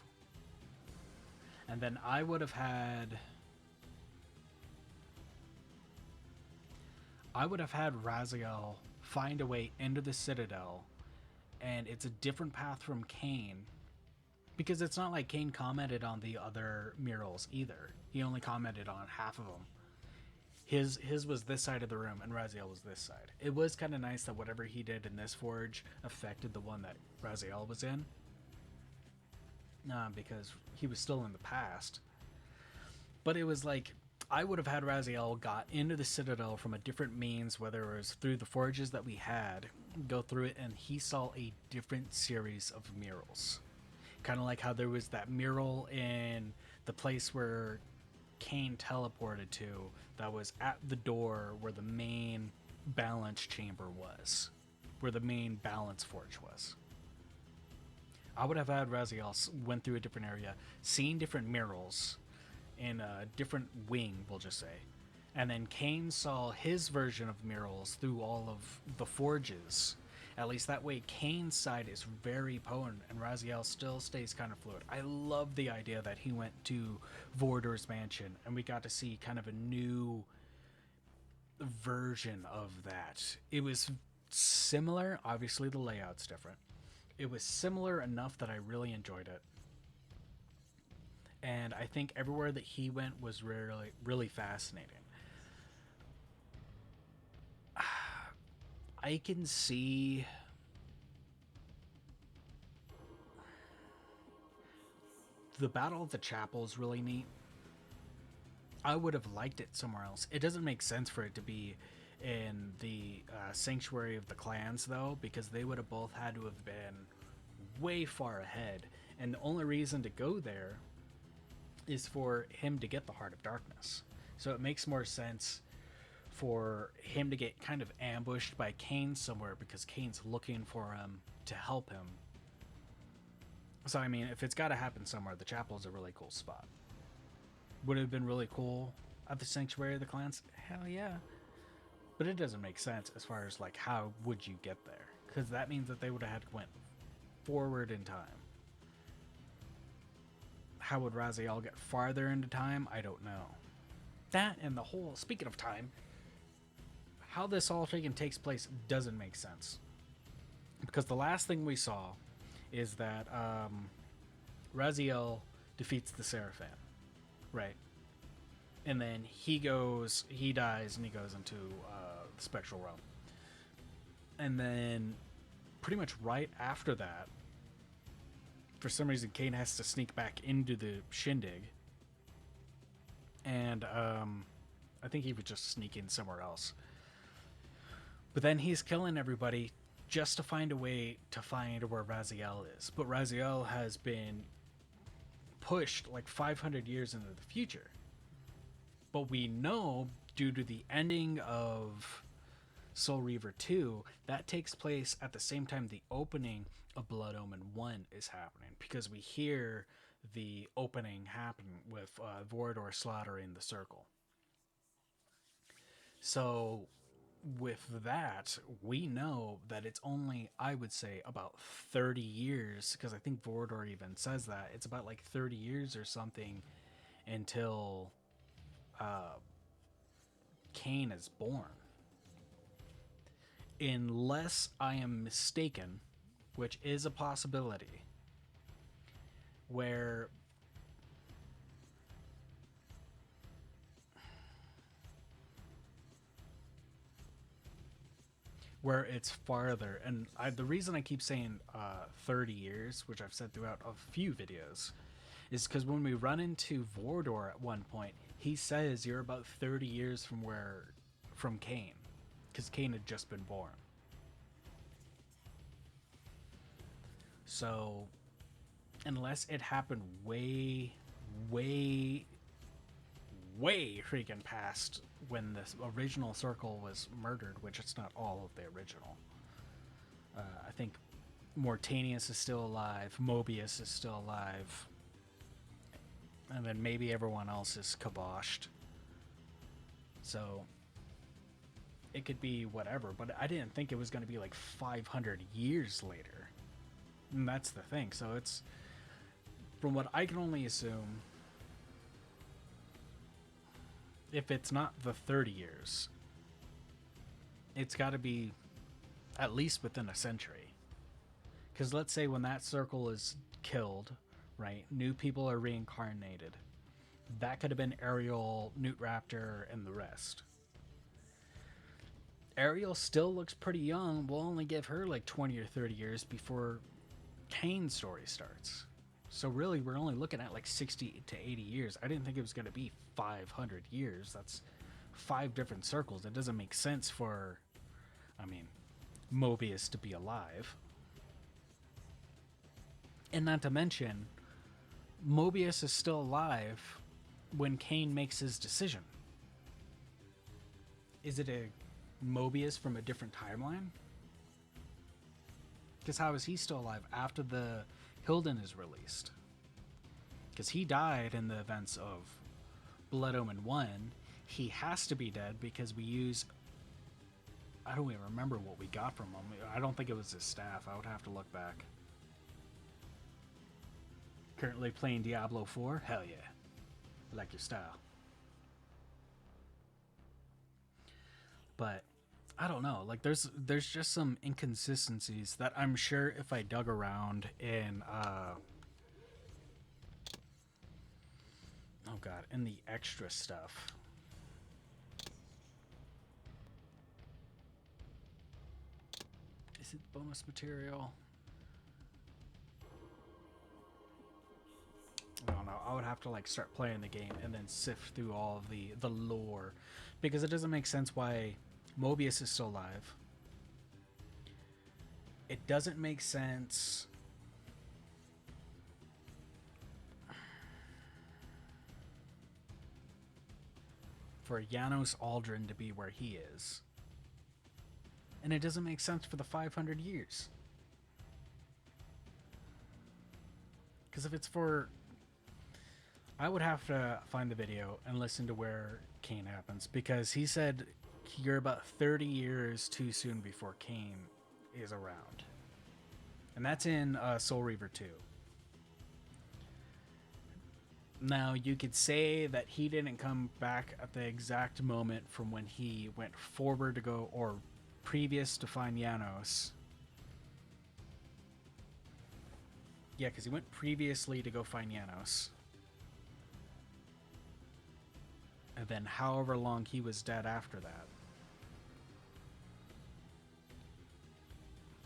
And then I would have had Raziel find a way into the Citadel, and it's a different path from Kain because it's not like Kain commented on the other murals either. He only commented on half of them. His was this side of the room, and Raziel was this side. It was kind of nice that whatever he did in this forge affected the one that Raziel was in, because he was still in the past. But it was like I would have had Raziel got into the Citadel from a different means, whether it was through the forges that we had, go through it, and he saw a different series of murals. Kind of like how there was that mural in the place where Kain teleported to that was at the door where the main balance chamber was, where the main balance forge was. I would have had Raziel went through a different area, seen different murals in a different wing, we'll just say. And then Kain saw his version of murals through all of the forges. At least that way, Kain's side is very potent, and Raziel still stays kind of fluid. I love the idea that he went to Vordor's mansion, and we got to see kind of a new version of that. It was similar. Obviously, the layout's different. It was similar enough that I really enjoyed it. And I think everywhere that he went was really, really fascinating. I can see the Battle of the Chapel is really neat. I would have liked it somewhere else. It doesn't make sense for it to be in the Sanctuary of the Clans, though, because they would have both had to have been way far ahead. And the only reason to go there is for him to get the Heart of Darkness. So it makes more sense for him to get kind of ambushed by Kain somewhere because Kain's looking for him to help him. So, I mean, if it's got to happen somewhere, the chapel is a really cool spot. Would it have been really cool at the Sanctuary of the Clans? Hell yeah. But it doesn't make sense as far as, like, how would you get there? Because that means that they would have had to went forward in time. How would Raziel get farther into time? I don't know. That and the whole, speaking of time, how this all freaking takes place doesn't make sense. Because the last thing we saw is that Raziel defeats the Seraphim, right? And then he dies, and he goes into the spectral realm. And then pretty much right after that, for some reason, Kain has to sneak back into the shindig. And I think he would just sneak in somewhere else. But then he's killing everybody just to find a way to find where Raziel is. But Raziel has been pushed like 500 years into the future. But we know, due to the ending of Soul Reaver 2, that takes place at the same time the opening of Blood Omen 1 is happening. Because we hear the opening happen with Vorador slaughtering the Circle. So with that, we know that it's only, I would say, about 30 years, because I think Vorador even says that. It's about like 30 years or something until Kain is born. Unless I am mistaken, which is a possibility, where it's farther. And the reason I keep saying 30 years, which I've said throughout a few videos, is because when we run into Vordor at one point, he says you're about 30 years from Kain, because Kain had just been born. So unless it happened way, way, way freaking past when the original Circle was murdered, which it's not all of the original. I think Mortanius is still alive, Mobius is still alive, and then maybe everyone else is kiboshed. So it could be whatever, but I didn't think it was going to be like 500 years later. And that's the thing. So it's, from what I can only assume, if it's not the 30 years, it's got to be at least within a century. Because let's say when that circle is killed, right, new people are reincarnated. That could have been Ariel, Newt Raptor, and the rest. Ariel still looks pretty young. We'll only give her like 20 or 30 years before Kain's story starts. So really, we're only looking at like 60 to 80 years. I didn't think it was going to be 500 years. That's 5 different circles. It doesn't make sense for, I mean, Mobius to be alive. And not to mention, Mobius is still alive when Kain makes his decision. Is it a Mobius from a different timeline? Because how is he still alive after the Hilden is released? Because he died in the events of Blood Omen 1. He has to be dead because we use... I don't even remember what we got from him. I don't think it was his staff. I would have to look back. Currently playing Diablo 4? Hell yeah. I like your style. But I don't know. Like there's just some inconsistencies that I'm sure if I dug around in oh god, in the extra stuff. Is it bonus material? I don't know. I would have to like start playing the game and then sift through all of the lore, because it doesn't make sense why Mobius is still alive. It doesn't make sense for Janos Aldrin to be where he is. And it doesn't make sense for the 500 years. Because if it's for... I would have to find the video and listen to where Kain happens, because he said you're about 30 years too soon before Kain is around. And that's in Soul Reaver 2. Now, you could say that he didn't come back at the exact moment from when he went forward to go, or previous to find Janos. Yeah, because he went previously to go find Janos. And then however long he was dead after that.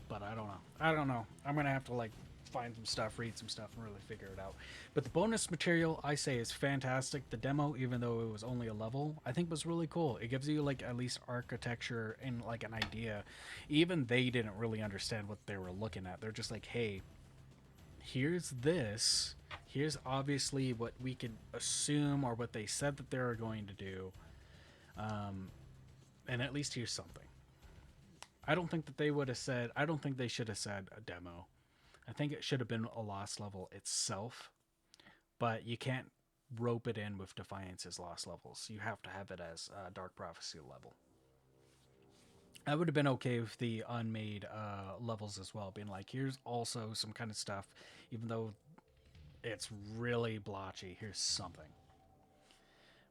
But I don't know. I don't know. I'm going to have to like find some stuff, read some stuff, and really figure it out. But the bonus material, I say, is fantastic. The demo, even though it was only a level, I think was really cool. It gives you like at least architecture and like an idea. Even they didn't really understand what they were looking at. They're just like, hey, here's this. Here's obviously what we could assume, or what they said that they were going to do. And at least here's something. I don't think that they would have said, I don't think they should have said a demo. I think it should have been a lost level itself, but you can't rope it in with Defiance's lost levels. You have to have it as a Dark Prophecy level. I would have been okay with the unmade levels as well, being like, here's also some kind of stuff, even though it's really blotchy, here's something.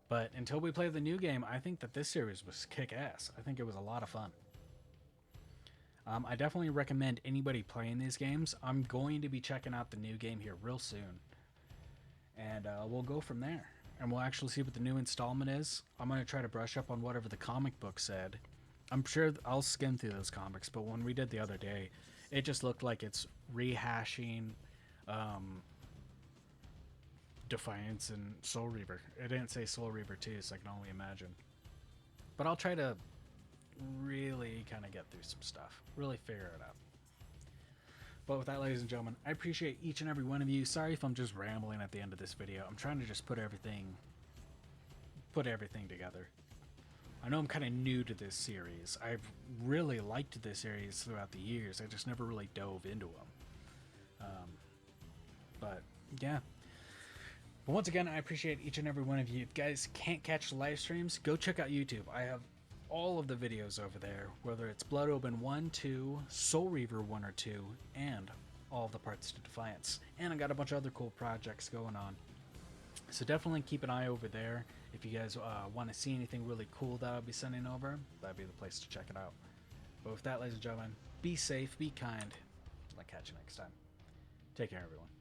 But until we play the new game, I think that this series was kick-ass. I think it was a lot of fun. I definitely recommend anybody playing these games. I'm going to be checking out the new game here real soon. And we'll go from there. And we'll actually see what the new installment is. I'm going to try to brush up on whatever the comic book said. I'm sure I'll skim through those comics, but when we did the other day, it just looked like it's rehashing Defiance and Soul Reaver. It didn't say Soul Reaver 2, so I can only imagine. But I'll try to really kind of get through some stuff, really figure it out. But with that, ladies and gentlemen, I appreciate each and every one of you. Sorry if I'm just rambling at the end of this video. I'm trying to just put everything together. I know I'm kind of new to this series. I've really liked this series throughout the years. I just never really dove into them. But yeah, But once again, I appreciate each and every one of you. If you guys can't catch the live streams, go check out YouTube. I have all of the videos over there, whether it's Blood Omen 1, 2, Soul Reaver 1 or 2, and all of the parts to Defiance. And I got a bunch of other cool projects going on. So definitely keep an eye over there. If you guys want to see anything really cool that I'll be sending over, that'd be the place to check it out. But with that, ladies and gentlemen, be safe, be kind. I'll catch you next time. Take care, everyone.